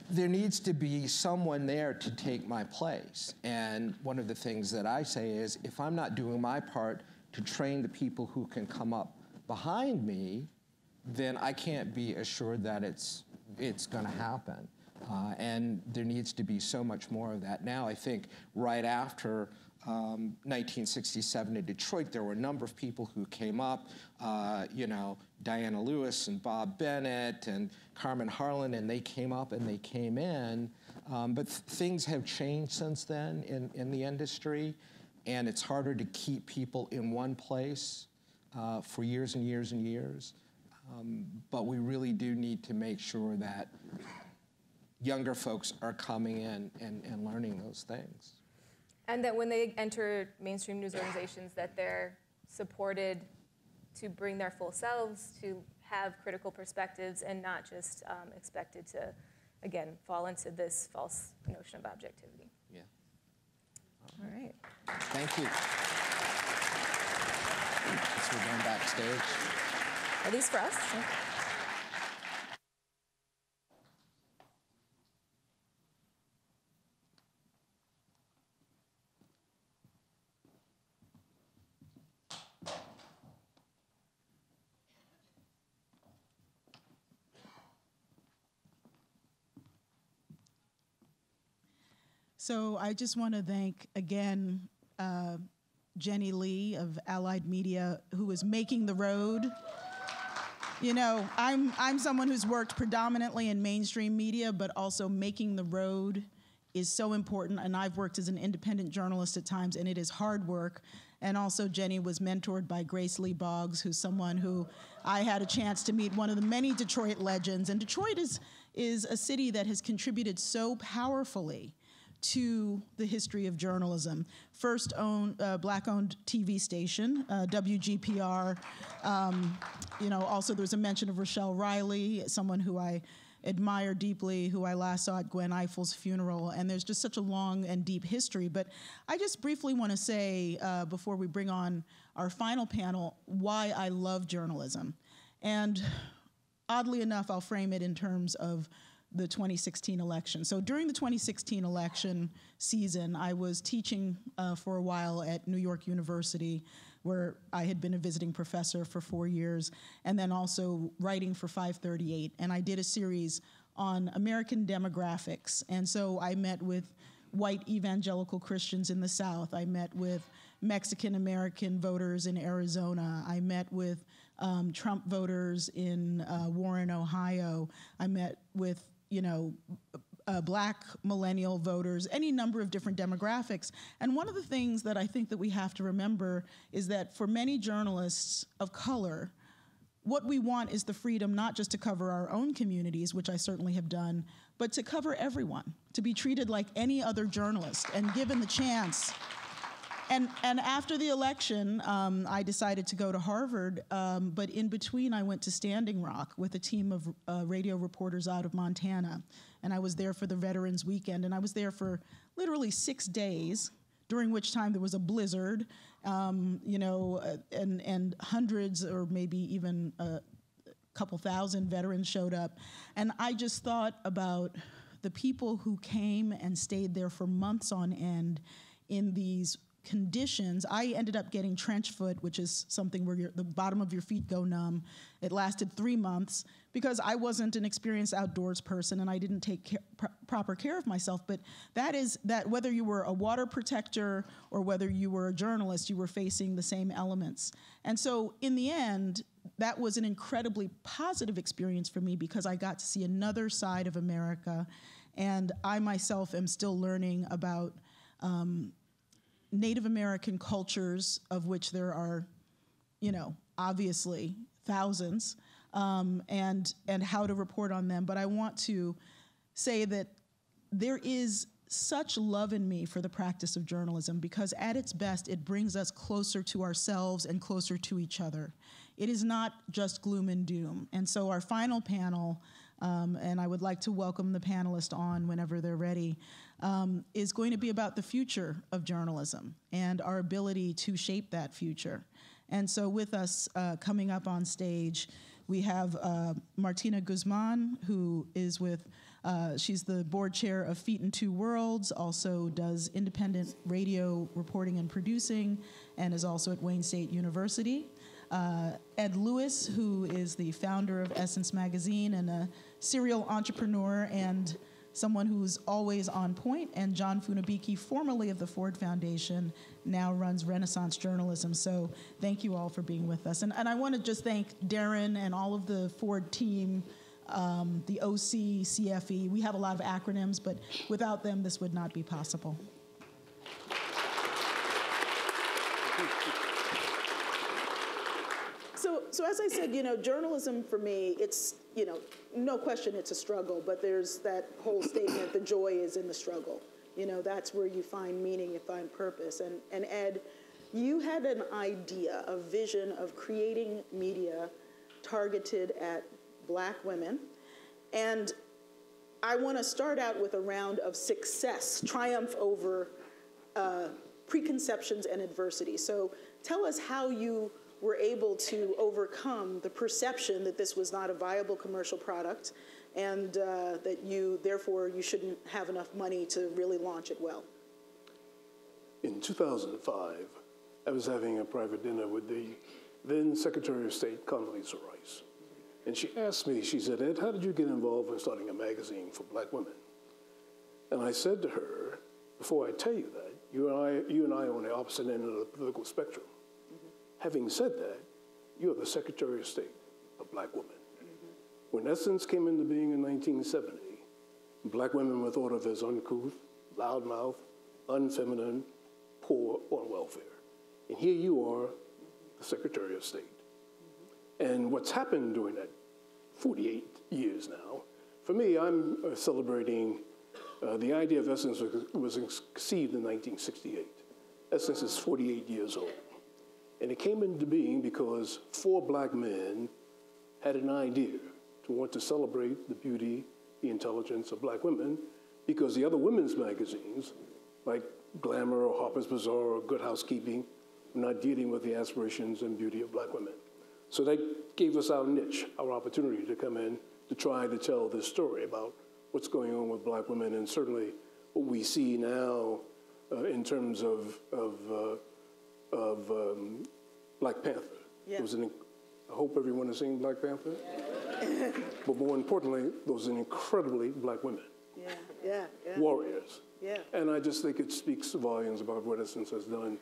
there needs to be someone there to take my place. And one of the things that I say is, if I'm not doing my part to train the people who can come up behind me, then I can't be assured that it's going to happen. And there needs to be so much more of that. Now, I think right after 1967 in Detroit, there were a number of people who came up, you know, Diana Lewis and Bob Bennett and Carmen Harlan, and they came up and they came in. But things have changed since then in the industry, and it's harder to keep people in one place for years and years and years. But we really do need to make sure that younger folks are coming in and learning those things. And that when they enter mainstream news organizations, that they're supported to bring their full selves, to have critical perspectives, and not just expected to, again, fall into this false notion of objectivity. Yeah. All right. Thank you. So we're going backstage. Are these for us? Yeah. So I just want to thank, again, Jenny Lee of Allied Media, who is making the road. You know, I'm someone who's worked predominantly in mainstream media, but also making the road is so important. And I've worked as an independent journalist at times, and it is hard work. And also Jenny was mentored by Grace Lee Boggs, who's someone who I had a chance to meet, one of the many Detroit legends. And Detroit is a city that has contributed so powerfully to the history of journalism. First Black-owned TV station, WGPR. Also there was a mention of Rochelle Riley, someone who I admire deeply, who I last saw at Gwen Eifel's funeral, and there's just such a long and deep history. But I just briefly want to say, before we bring on our final panel, why I love journalism. And oddly enough, I'll frame it in terms of the 2016 election. So during the 2016 election season, I was teaching for a while at New York University, where I had been a visiting professor for 4 years, and then also writing for 538. And I did a series on American demographics. And so I met with white evangelical Christians in the South. I met with Mexican-American voters in Arizona. I met with Trump voters in Warren, Ohio. I met with Black millennial voters, any number of different demographics. And one of the things that I think that we have to remember is that for many journalists of color, what we want is the freedom not just to cover our own communities, which I certainly have done, but to cover everyone, to be treated like any other journalist and given the chance. And after the election, I decided to go to Harvard, but in between I went to Standing Rock with a team of radio reporters out of Montana. And I was there for the Veterans Weekend, and I was there for literally 6 days, during which time there was a blizzard, and hundreds or maybe even a couple thousand veterans showed up. And I just thought about the people who came and stayed there for months on end in these conditions. I ended up getting trench foot, which is something where the bottom of your feet go numb. It lasted 3 months because I wasn't an experienced outdoors person and I didn't take proper care of myself. But that whether you were a water protector or whether you were a journalist, you were facing the same elements. And so in the end, that was an incredibly positive experience for me because I got to see another side of America. And I myself am still learning about Native American cultures, of which there are, obviously thousands, and how to report on them. But I want to say that there is such love in me for the practice of journalism because at its best, it brings us closer to ourselves and closer to each other. It is not just gloom and doom. And so our final panel, and I would like to welcome the panelists on whenever they're ready, is going to be about the future of journalism and our ability to shape that future. And so with us coming up on stage, we have Martina Guzmán, who is she's the board chair of Feet in Two Worlds, also does independent radio reporting and producing, and is also at Wayne State University. Ed Lewis, who is the founder of Essence Magazine and a serial entrepreneur and someone who's always on point, and Jon Funabiki, formerly of the Ford Foundation, now runs Renaissance Journalism. So thank you all for being with us. And I want to just thank Darren and all of the Ford team, the OC, CFE. We have a lot of acronyms, but without them, this would not be possible. So as I said, journalism for me, it's, no question it's a struggle, but there's that whole statement, the joy is in the struggle. That's where you find meaning, you find purpose. And Ed, you had an idea, a vision of creating media targeted at Black women. And I want to start out with a round of success, triumph over preconceptions and adversity. So tell us how you were able to overcome the perception that this was not a viable commercial product and that therefore you shouldn't have enough money to really launch it well. In 2005, I was having a private dinner with the then Secretary of State, Condoleezza Rice. And she asked me, she said, Ed, how did you get involved in starting a magazine for Black women? And I said to her, before I tell you that, you and I are on the opposite end of the political spectrum. Having said that, you are the Secretary of State of Black women. When Essence came into being in 1970, Black women were thought of as uncouth, loudmouth, unfeminine, poor on welfare. And here you are, the Secretary of State. And what's happened during that 48 years now, for me, I'm celebrating the idea of Essence was conceived in 1968. Essence is 48 years old. And it came into being because 4 black men had an idea to want to celebrate the beauty, the intelligence of black women, because the other women's magazines, like Glamour or Harper's Bazaar or Good Housekeeping, were not dealing with the aspirations and beauty of black women. So that gave us our niche, our opportunity to come in to try to tell this story about what's going on with black women, and certainly what we see now in terms of Black Panther. Yeah. I hope everyone has seen Black Panther. But more importantly, those are incredibly black women. Yeah. Warriors. Yeah. And I just think it speaks volumes about what Essence has done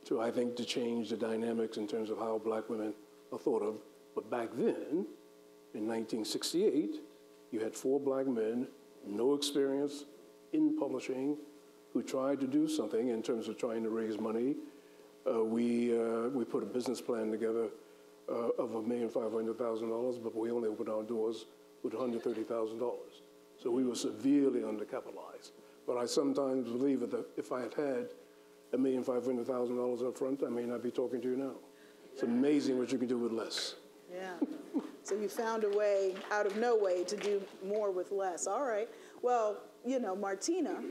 to change the dynamics in terms of how black women are thought of. But back then, in 1968, you had 4 black men, no experience in publishing, who tried to do something in terms of trying to raise money. We put a business plan together of $1,500,000, but we only opened our doors with $130,000. So we were severely undercapitalized. But I sometimes believe that if I had had $1,500,000 up front, I may not be talking to you now. It's amazing what you can do with less. Yeah. So you found a way out of no way to do more with less. All right. Well, Martina,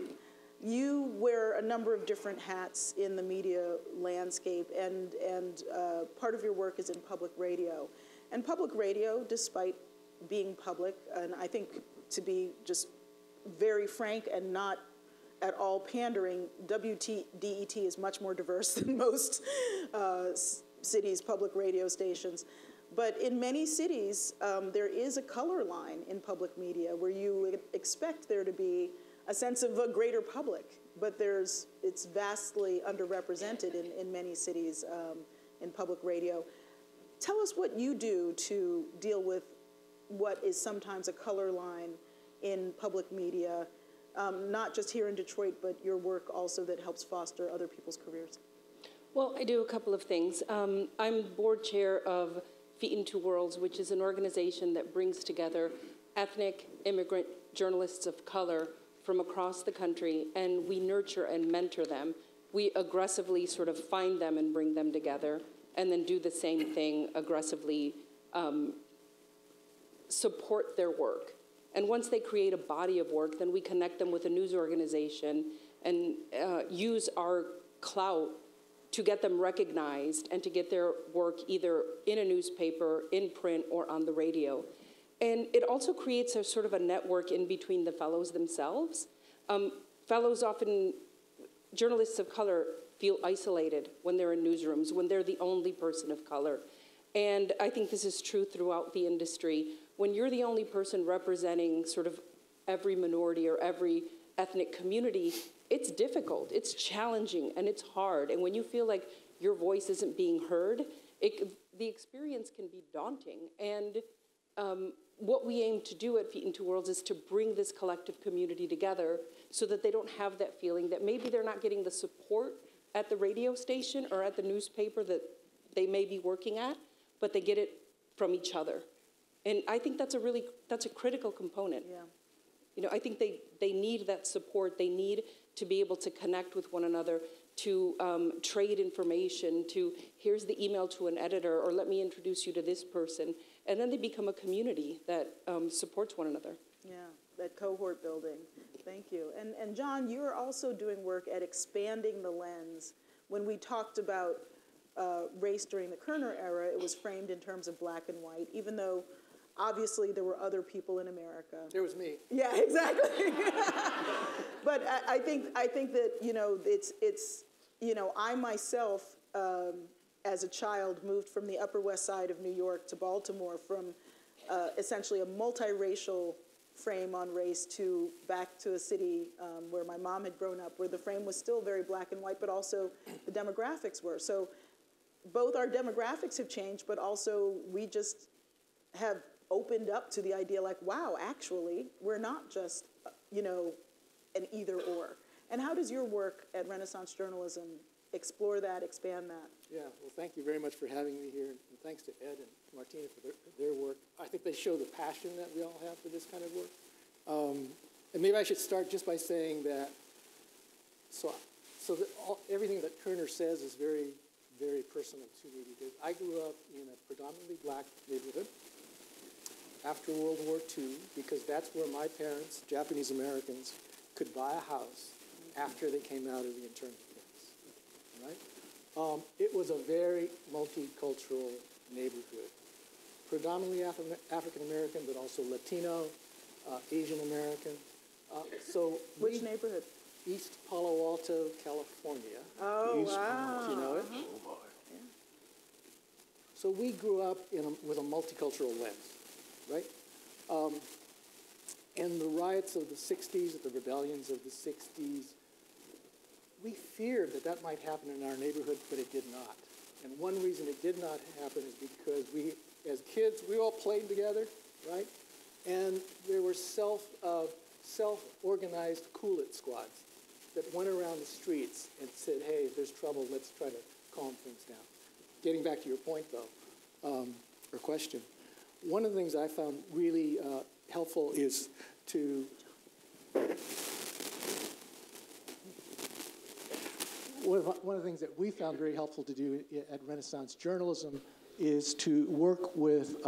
you wear a number of different hats in the media landscape, and part of your work is in public radio. And public radio, despite being public, and I think to be just very frank and not at all pandering, WDET is much more diverse than most cities' public radio stations. But in many cities, there is a color line in public media where you expect there to be a sense of a greater public, but it's vastly underrepresented in many cities in public radio. Tell us what you do to deal with what is sometimes a color line in public media, not just here in Detroit, but your work also that helps foster other people's careers. Well, I do a couple of things. I'm board chair of Feet in Two Worlds, which is an organization that brings together ethnic immigrant journalists of color from across the country, and we nurture and mentor them. We aggressively sort of find them and bring them together, and then do the same thing aggressively, support their work. And once they create a body of work, then we connect them with a news organization and use our clout to get them recognized and to get their work either in a newspaper, in print, or on the radio. And it also creates a sort of a network in between the fellows themselves. Fellows often, journalists of color, feel isolated when they're in newsrooms, when they're the only person of color. And I think this is true throughout the industry. When you're the only person representing sort of every minority or every ethnic community, it's difficult, it's challenging, and it's hard. And when you feel like your voice isn't being heard, the experience can be daunting. And what we aim to do at Feet in Two Worlds is to bring this collective community together so that they don't have that feeling that maybe they're not getting the support at the radio station or at the newspaper that they may be working at, but they get it from each other. And I think that's a critical component. Yeah. I think they need that support. They need to be able to connect with one another, to trade information, to here's the email to an editor, or let me introduce you to this person. And then they become a community that supports one another. Yeah, that cohort building. Thank you. And Jon, you're also doing work at expanding the lens. When we talked about race during the Kerner era, it was framed in terms of black and white, even though obviously there were other people in America. It was me. Yeah, exactly. But I think that, it's I myself, as a child, moved from the Upper West Side of New York to Baltimore from essentially a multiracial frame on race to back to a city where my mom had grown up, where the frame was still very black and white, but also the demographics were. So both our demographics have changed, but also we just have opened up to the idea like, wow, actually, we're not just, an either or. And how does your work at Renaissance Journalism explore that, expand that. Yeah, well, thank you very much for having me here, and thanks to Ed and Martina for their work. I think they show the passion that we all have for this kind of work. And maybe I should start just by saying that, everything that Kerner says is very, very personal to me, because I grew up in a predominantly black neighborhood after World War II, because that's where my parents, Japanese Americans, could buy a house after they came out of the internment camps, right? It was a very multicultural neighborhood, predominantly African American, but also Latino, Asian American. Which neighborhood? East Palo Alto, California. Oh, wow. Do you know it? Oh, boy. Yeah. So we grew up with a multicultural lens, right? And the riots of the 60s, the rebellions of the 60s, we feared that might happen in our neighborhood, but it did not. And one reason it did not happen is because we, as kids, we all played together, right? And there were self-organized Kool-It squads that went around the streets and said, hey, if there's trouble, let's try to calm things down. Getting back to your point, though, or question, one of the things I found really helpful is to one of the things that we found very helpful to do at Renaissance Journalism is to work with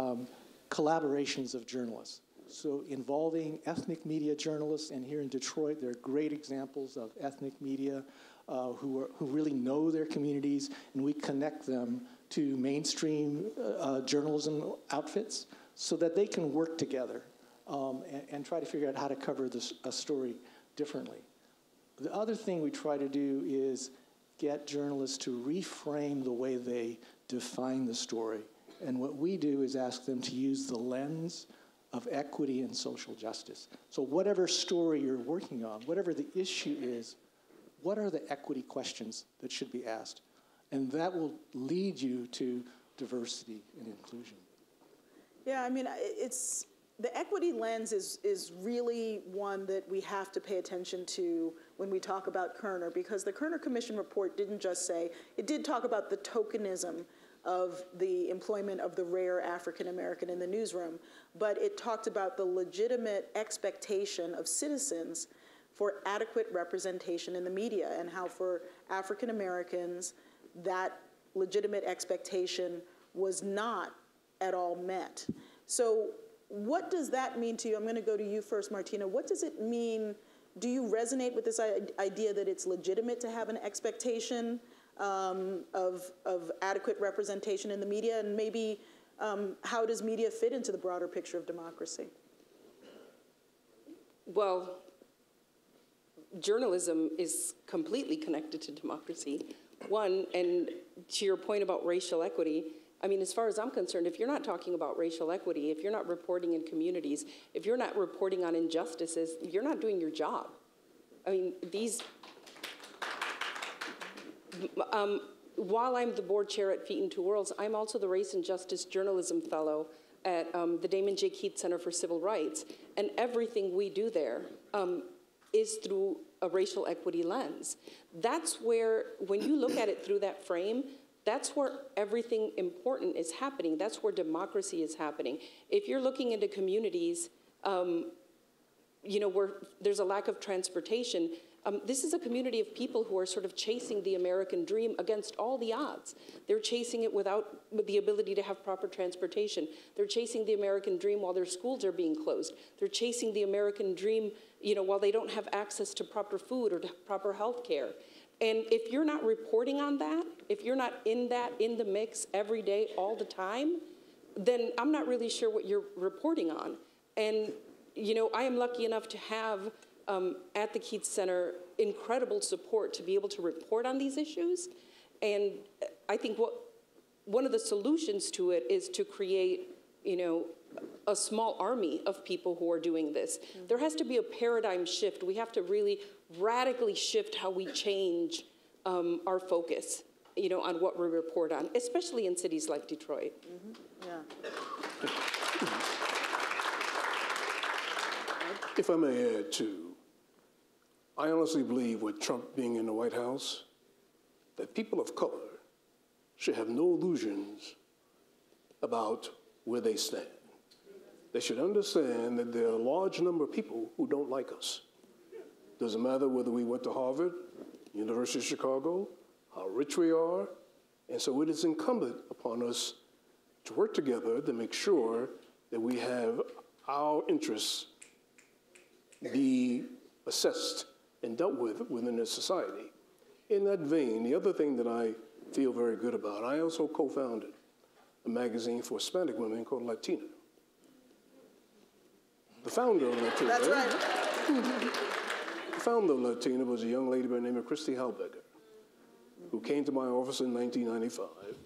collaborations of journalists. So involving ethnic media journalists, and here in Detroit, there are great examples of ethnic media who really know their communities, and we connect them to mainstream journalism outfits so that they can work together and try to figure out how to cover a story differently. The other thing we try to do is get journalists to reframe the way they define the story. And what we do is ask them to use the lens of equity and social justice. So whatever story you're working on, whatever the issue is, what are the equity questions that should be asked? And that will lead you to diversity and inclusion. Yeah, I mean, the equity lens is really one that we have to pay attention to when we talk about Kerner, because the Kerner Commission Report didn't just say, it did talk about the tokenism of the employment of the rare African American in the newsroom, but it talked about the legitimate expectation of citizens for adequate representation in the media, and how for African Americans that legitimate expectation was not at all met. So what does that mean to you? I'm going to go to you first, Martina. What does it mean? Do you resonate with this idea that it's legitimate to have an expectation of adequate representation in the media, and maybe how does media fit into the broader picture of democracy? Well, journalism is completely connected to democracy. One, and to your point about racial equity, I mean, as far as I'm concerned, if you're not talking about racial equity, if you're not reporting in communities, if you're not reporting on injustices, you're not doing your job. I mean, while I'm the board chair at Feet in Two Worlds, I'm also the Race and Justice Journalism Fellow at the Damon J. Keith Center for Civil Rights. And everything we do there is through a racial equity lens. That's where, when you look at it through that frame, that's where everything important is happening. That's where democracy is happening. If you're looking into communities, where there's a lack of transportation, this is a community of people who are sort of chasing the American dream against all the odds. They're chasing it with the ability to have proper transportation. They're chasing the American dream while their schools are being closed. They're chasing the American dream, while they don't have access to proper food or to proper health care. And if you're not reporting on that, if you're not in the mix every day, all the time, then I'm not really sure what you're reporting on. And, I am lucky enough to have at the Keith Center incredible support to be able to report on these issues. And I think one of the solutions to it is to create, a small army of people who are doing this. Mm-hmm. There has to be a paradigm shift. We have to really radically shift how we change our focus, on what we report on, especially in cities like Detroit. Mm-hmm. Yeah. If I may add, too, I honestly believe with Trump being in the White House, that people of color should have no illusions about where they stand. They should understand that there are a large number of people who don't like us. Doesn't matter whether we went to Harvard, University of Chicago, how rich we are. And so it is incumbent upon us to work together to make sure that we have our interests be assessed and dealt with within this society. In that vein, the other thing that I feel very good about, I also co-founded a magazine for Hispanic women called Latina. The founder of Latina. That's right. The founder of Latina was a young lady by the name of Christy Halbeger, who came to my office in 1995.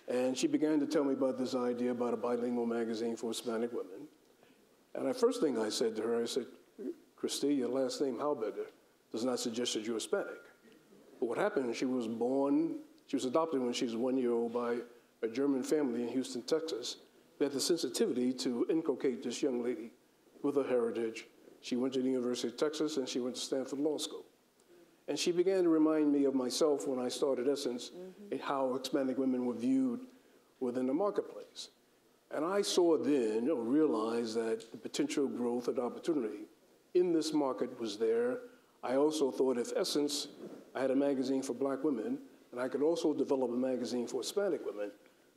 And she began to tell me about this idea about a bilingual magazine for Hispanic women. And the first thing I said to her, I said, Christy, your last name, Halbeger, does not suggest that you're Hispanic. But what happened, she was adopted when she was 1 year old by a German family in Houston, Texas. They had the sensitivity to inculcate this young lady with her heritage. She went to the University of Texas and she went to Stanford Law School. And she began to remind me of myself when I started Essence and how Hispanic women were viewed within the marketplace. And I saw then, or realized that the potential growth and opportunity in this market was there. I also thought if Essence, I had a magazine for Black women, and I could also develop a magazine for Hispanic women,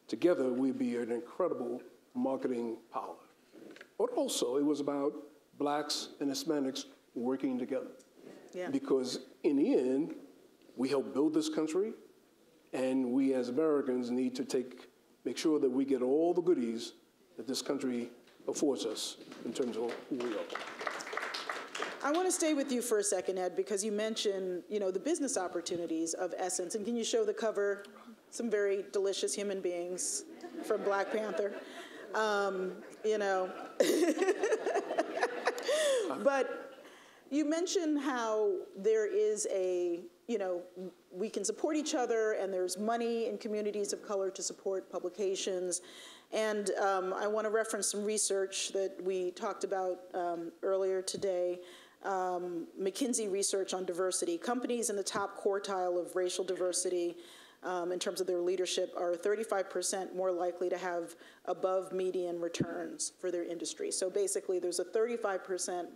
together we'd be an incredible marketing power. But also it was about Blacks and Hispanics working together. Yeah. Because in the end, we help build this country, and we as Americans need to make sure that we get all the goodies that this country affords us in terms of who we are. I want to stay with you for a second, Ed, because you mentioned, the business opportunities of Essence. And can you show the cover? Some very delicious human beings from Black Panther. But you mentioned how there is we can support each other, and there's money in communities of color to support publications. And I want to reference some research that we talked about earlier today. McKinsey research on diversity. Companies in the top quartile of racial diversity in terms of their leadership are 35% more likely to have above median returns for their industry. So basically there's a 35%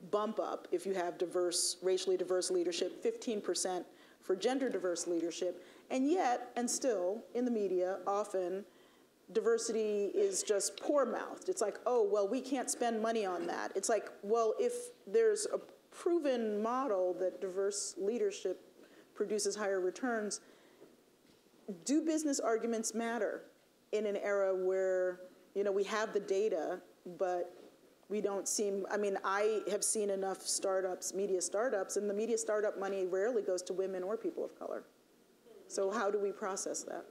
bump up if you have racially diverse leadership, 15% for gender diverse leadership, and yet, and still, in the media, often, diversity is just poor-mouthed. It's like, oh, well, we can't spend money on that. It's like, well, if there's a proven model that diverse leadership produces higher returns, do business arguments matter in an era where, we have the data, but we don't seem, I have seen enough media startups, and the media startup money rarely goes to women or people of color. So how do we process that?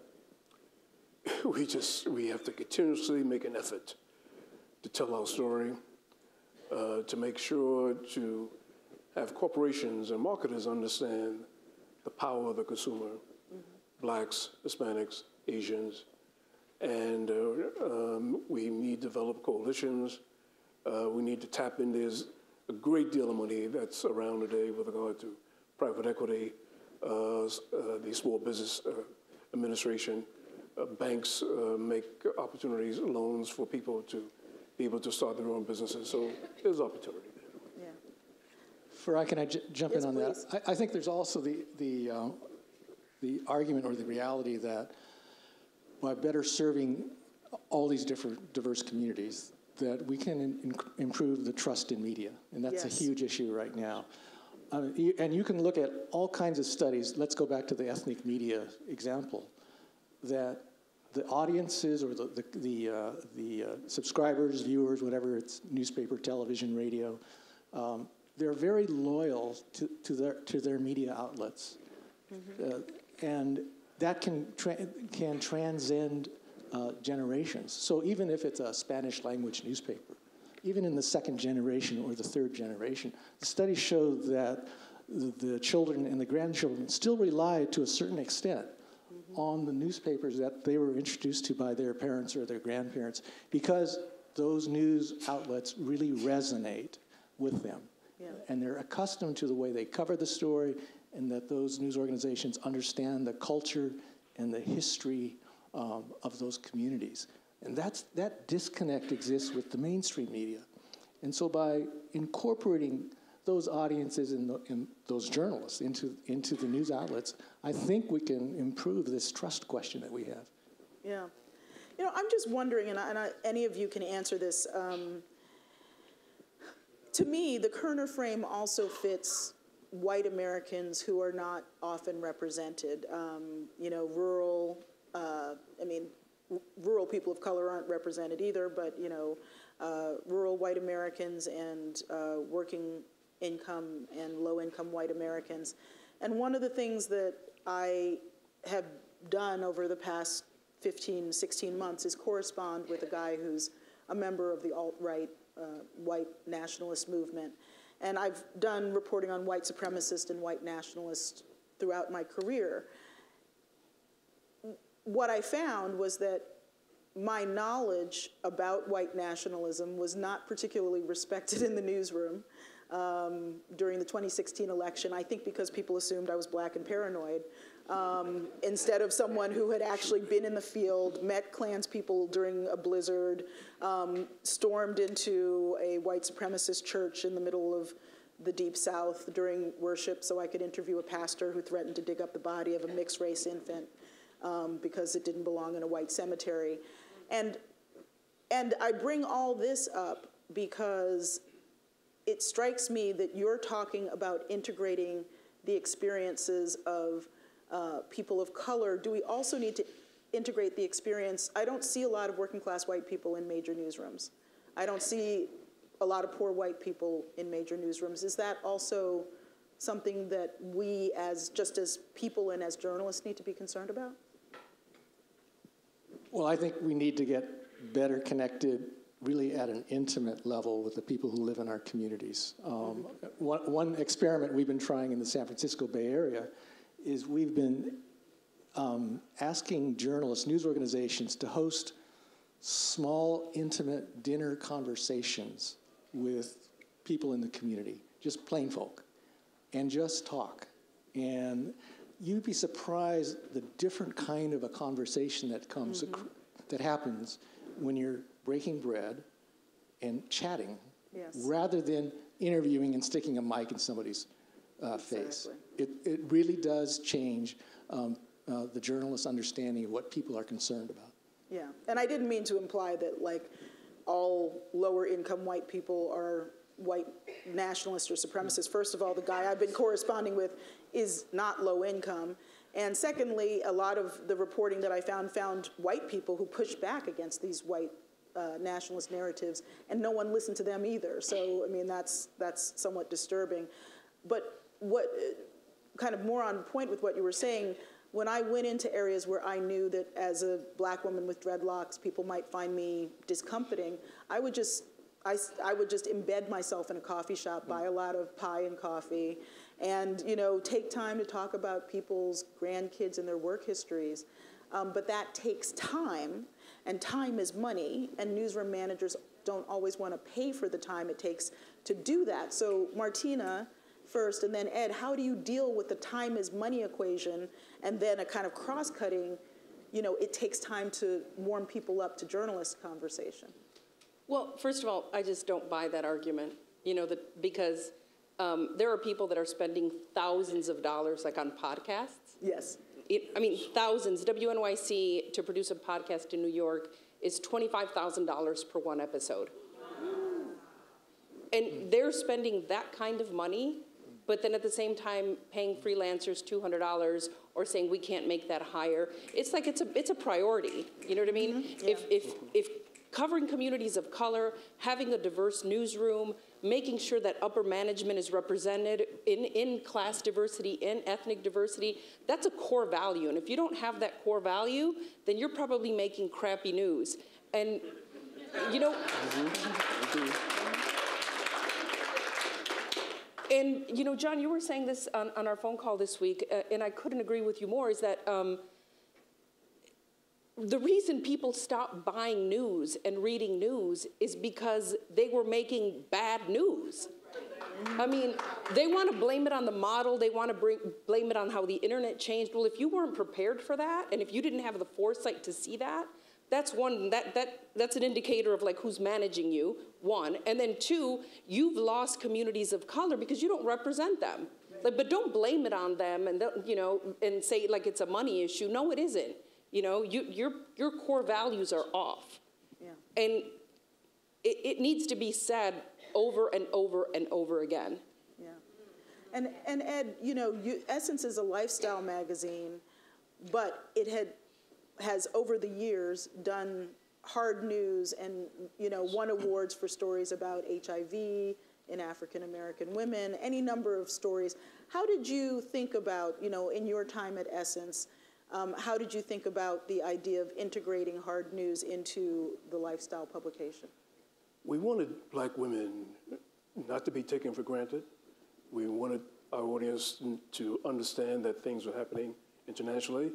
We have to continuously make an effort to tell our story, to make sure to have corporations and marketers understand the power of the consumer, Blacks, Hispanics, Asians, and we need to develop coalitions. We need to tap in. There's a great deal of money that's around today with regard to private equity, the Small Business Administration. Banks make opportunities, loans for people to be able to start their own businesses. So there's opportunity there. Yeah. Farai, can I jump in on please. That? I think there's also the argument or the reality that by better serving all these different diverse communities, that we can improve the trust in media. And that's a huge issue right now. And you can look at all kinds of studies. Let's go back to the ethnic media example, that the audiences or the subscribers, viewers, whatever it's newspaper, television, radio, they're very loyal to their media outlets. And that can transcend generations. So even if it's a Spanish language newspaper, even in the second generation or the third generation, the studies show that the children and the grandchildren still rely to a certain extent on the newspapers that they were introduced to by their parents or their grandparents, because those news outlets really resonate with them. And they're accustomed to the way they cover the story, and that those news organizations understand the culture and the history of those communities. And that disconnect exists with the mainstream media. And so by incorporating those audiences and those journalists into the news outlets, I think we can improve this trust question that we have. Yeah. You know, I'm just wondering, and any of you can answer this. To me, the Kerner frame also fits white Americans who are not often represented. You know, rural people of color aren't represented either, but, you know, rural white Americans and working income and low-income white Americans. And one of the things that I have done over the past 15, 16 months is correspond with a guy who's a member of the alt-right white nationalist movement. And I've done reporting on white supremacists and white nationalists throughout my career. What I found was that my knowledge about white nationalism was not particularly respected in the newsroom during the 2016 election, I think because people assumed I was black and paranoid, instead of someone who had actually been in the field, met Klans people during a blizzard, stormed into a white supremacist church in the middle of the Deep South during worship so I could interview a pastor who threatened to dig up the body of a mixed-race infant because it didn't belong in a white cemetery. And I bring all this up because it strikes me that you're talking about integrating the experiences of people of color. Do we also need to integrate the experience? I don't see a lot of working class white people in major newsrooms. I don't see a lot of poor white people in major newsrooms. Is that also something that we just as people and as journalists need to be concerned about? Well, I think we need to get better connected really at an intimate level with the people who live in our communities. One experiment we've been trying in the San Francisco Bay Area is we've been asking journalists, news organizations to host small, intimate dinner conversations with people in the community, just plain folk, and just talk. And you'd be surprised the different kind of a conversation that comes, that happens when you're breaking bread and chatting, rather than interviewing and sticking a mic in somebody's face. It really does change the journalist's understanding of what people are concerned about. Yeah, and I didn't mean to imply that like all lower income white people are white nationalists or supremacists. First of all, the guy I've been corresponding with is not low income. And secondly, a lot of the reporting that I found white people who pushed back against these white nationalist narratives, and no one listened to them either. So, I mean, that's somewhat disturbing. But what, kind of more on point with what you were saying, when I went into areas where I knew that as a black woman with dreadlocks, people might find me discomforting, I would just embed myself in a coffee shop, buy a lot of pie and coffee, and take time to talk about people's grandkids and their work histories. But that takes time, and time is money, and newsroom managers don't always want to pay for the time it takes to do that. So Martina first, and then Ed, how do you deal with the time is money equation, and then a kind of cross-cutting, it takes time to warm people up to journalist conversation? Well, first of all, I just don't buy that argument, because there are people that are spending thousands of dollars, like on podcasts. Yes. Thousands. WNYC, to produce a podcast in New York, is $25,000 per one episode. And they're spending that kind of money, but then at the same time paying freelancers $200 or saying we can't make that higher. It's like it's a priority. You know what I mean? Yeah. If covering communities of color, having a diverse newsroom, making sure that upper management is represented in class diversity, in ethnic diversity, that's a core value. And if you don't have that core value, then you're probably making crappy news. And, And, John, you were saying this on our phone call this week, and I couldn't agree with you more, is that the reason people stopped buying news and reading news is because they were making bad news. I mean, they want to blame it on the model. They want to blame it on how the internet changed. Well, if you weren't prepared for that, and if you didn't have the foresight to see that, that's an indicator of like who's managing you, one. And then two, you've lost communities of color because you don't represent them. Like, but don't blame it on them and and say like it's a money issue. No, it isn't. Your core values are off. Yeah. And it needs to be said over and over and over again. Yeah. And Ed, Essence is a lifestyle magazine, but it has over the years done hard news and won awards for stories about HIV in African American women, any number of stories. How did you think about, in your time at Essence, how did you think about the idea of integrating hard news into the lifestyle publication? We wanted Black women not to be taken for granted. We wanted our audience to understand that things were happening internationally.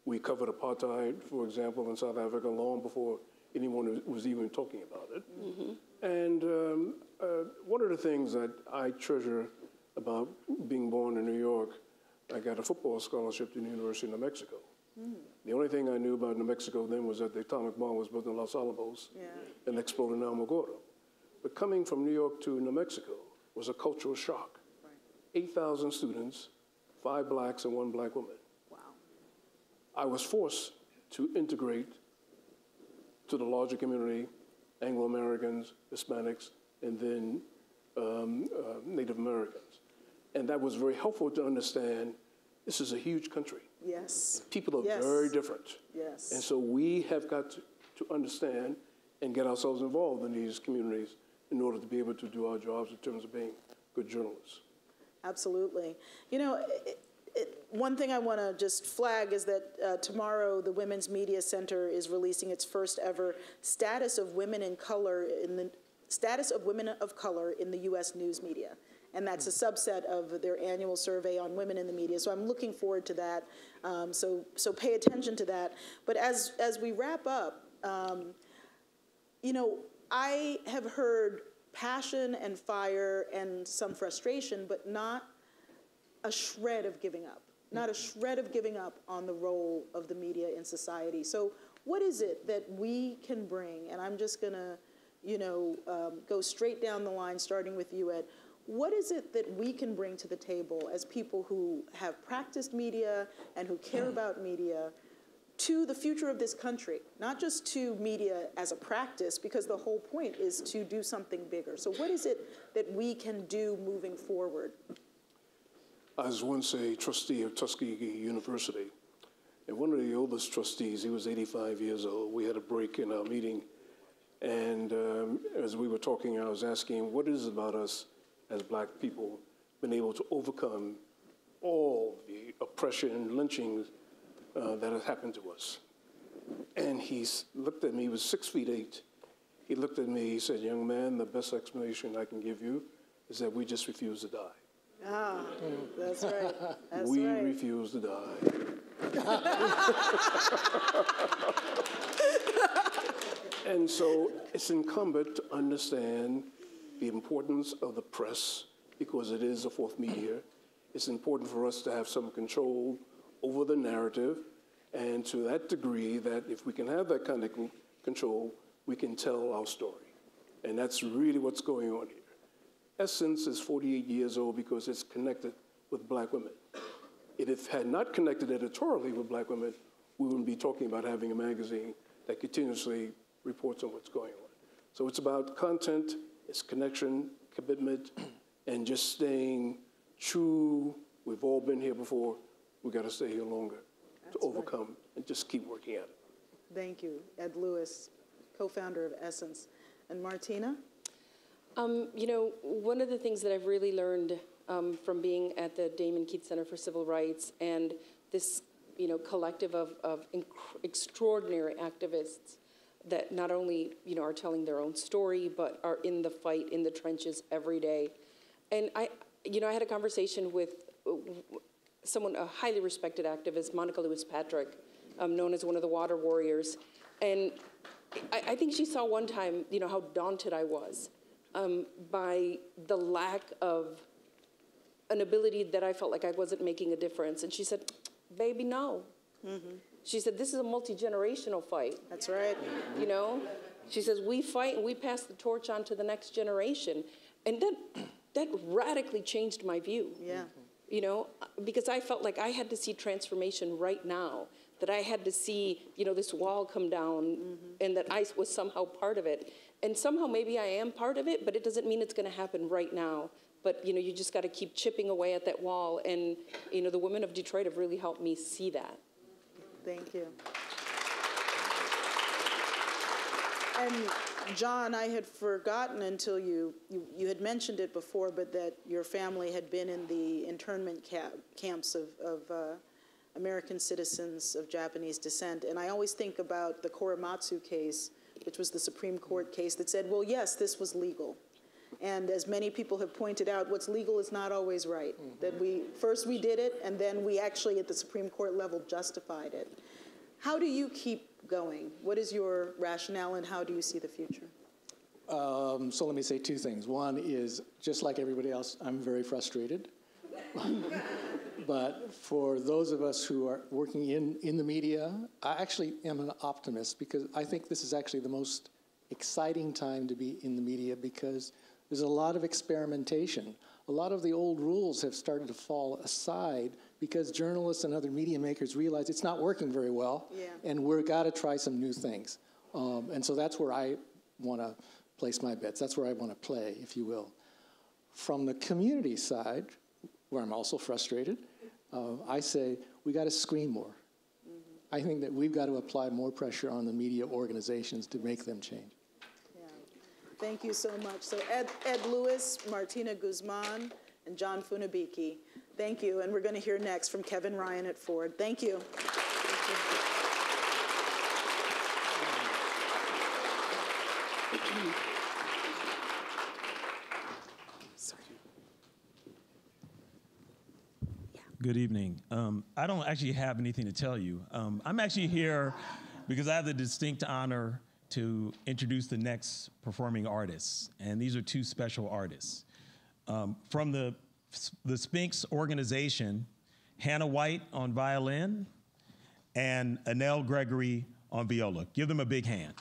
We covered apartheid, for example, in South Africa long before anyone was even talking about it. Mm-hmm. And one of the things that I treasure about being born in New York, I got a football scholarship to the University of New Mexico. Mm. The only thing I knew about New Mexico then was that the atomic bomb was built in Los Alamos and exploded in Alamogordo. But coming from New York to New Mexico was a cultural shock. Right. 8,000 students, 5 blacks and 1 black woman. Wow. I was forced to integrate to the larger community, Anglo-Americans, Hispanics, and then Native Americans. And that was very helpful to understand this is a huge country. Yes. People are very different. Yes. And so we have got to understand and get ourselves involved in these communities in order to be able to do our jobs in terms of being good journalists. Absolutely. One thing I want to just flag is that tomorrow the Women's Media Center is releasing its first ever Status of Women of Color in the U.S. news media. And that's a subset of their annual survey on women in the media. So I'm looking forward to that. So pay attention to that. But as we wrap up, I have heard passion and fire and some frustration, but not a shred of giving up. Not a shred of giving up on the role of the media in society. So what is it that we can bring? And I'm just going to, go straight down the line, starting with you, Ed. What is it that we can bring to the table as people who have practiced media and who care about media to the future of this country? Not just to media as a practice, because the whole point is to do something bigger. So what is it that we can do moving forward? I was once a trustee of Tuskegee University, and one of the oldest trustees, he was 85 years old. We had a break in our meeting, and as we were talking, I was asking, what is it about us as Black people been able to overcome all the oppression and lynchings that has happened to us? And he looked at me, he was 6'8". He looked at me, he said, young man, the best explanation I can give you is that we just refuse to die. Ah, that's right. That's we right. refuse to die. And so it's incumbent to understand the importance of the press, because it is a fourth media. It's important for us to have some control over the narrative, and to that degree that if we can have that kind of control, we can tell our story. And that's really what's going on here. Essence is 48 years old because it's connected with Black women. If it had not connected editorially with Black women, we wouldn't be talking about having a magazine that continuously reports on what's going on. So it's about content, it's connection, commitment, and just staying true. We've all been here before. We've got to stay here longer to overcome and just keep working at it. Thank you. Ed Lewis, co-founder of Essence. And Martina? One of the things that I've really learned from being at the Damon Keith Center for Civil Rights and this, collective of extraordinary activists that not only, are telling their own story, but are in the fight, in the trenches every day. And I had a conversation with someone, a highly respected activist, Monica Lewis-Patrick, known as one of the Water Warriors. And I think she saw one time, how daunted I was by the lack of an ability that I felt like I wasn't making a difference. And she said, baby, no. Mm-hmm. She said, this is a multi-generational fight. That's right. You know? She says, we fight and we pass the torch on to the next generation. And that radically changed my view. Yeah. You know, because I felt like I had to see transformation right now, that I had to see, you know, this wall come down, and that I was somehow part of it. And somehow maybe I am part of it, but it doesn't mean it's going to happen right now. But, you know, you just got to keep chipping away at that wall. And, you know, the women of Detroit have really helped me see that. Thank you. And Jon, I had forgotten until you had mentioned it before, but that your family had been in the internment camps of American citizens of Japanese descent. And I always think about the Korematsu case, which was the Supreme Court case that said, well, yes, this was legal. And as many people have pointed out, what's legal is not always right. That first we did it, and then we actually at the Supreme Court level justified it. How do you keep going? What is your rationale, and how do you see the future? So let me say two things. One is, just like everybody else, I'm very frustrated. But for those of us who are working in the media, I actually am an optimist, because I think this is actually the most exciting time to be in the media, because there's a lot of experimentation. A lot of the old rules have started to fall aside because journalists and other media makers realize it's not working very well, and we've got to try some new things. And so that's where I want to place my bets. That's where I want to play, if you will. From the community side, where I'm also frustrated, I say we got to screen more. I think that we've got to apply more pressure on the media organizations to make them change. Thank you so much. So Ed Lewis, Martina Guzmán, and Jon Funabiki. Thank you. And we're going to hear next from Kevin Ryan at Ford. Thank you. Good evening. I don't actually have anything to tell you. I'm actually here because I have the distinct honor to introduce the next performing artists, and these are two special artists. From the Sphinx organization, Hannah White on violin and Anel Gregory on viola. Give them a big hand.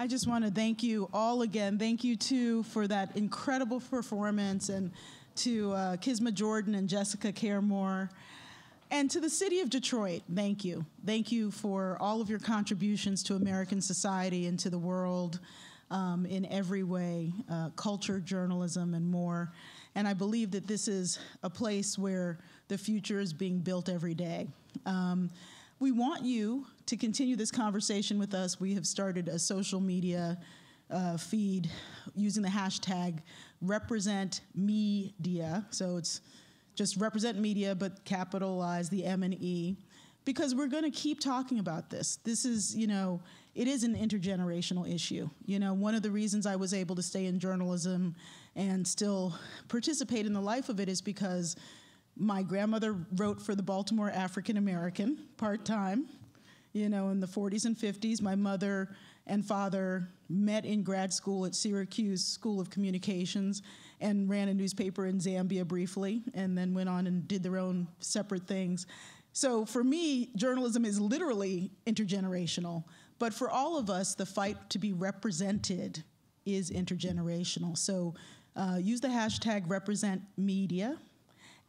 I just want to thank you all again. Thank you, too, for that incredible performance, and to Kisma Jordan and Jessica Care Moore. And to the city of Detroit, thank you. Thank you for all of your contributions to American society and to the world in every way, culture, journalism, and more. And I believe that this is a place where the future is being built every day. We want you to continue this conversation with us. We have started a social media feed using the hashtag #RepresentMedia. So it's just represent media, but capitalize the M and E, because we're going to keep talking about this. This is, it is an intergenerational issue. One of the reasons I was able to stay in journalism and still participate in the life of it is because my grandmother wrote for the Baltimore African American part-time, in the 40s and 50s. My mother and father met in grad school at Syracuse School of Communications and ran a newspaper in Zambia briefly, and then went on and did their own separate things. So for me, journalism is literally intergenerational. But for all of us, the fight to be represented is intergenerational. So use the hashtag #RepresentMedia.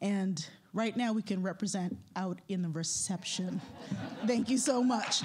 And right now we can represent out in the reception. Thank you so much.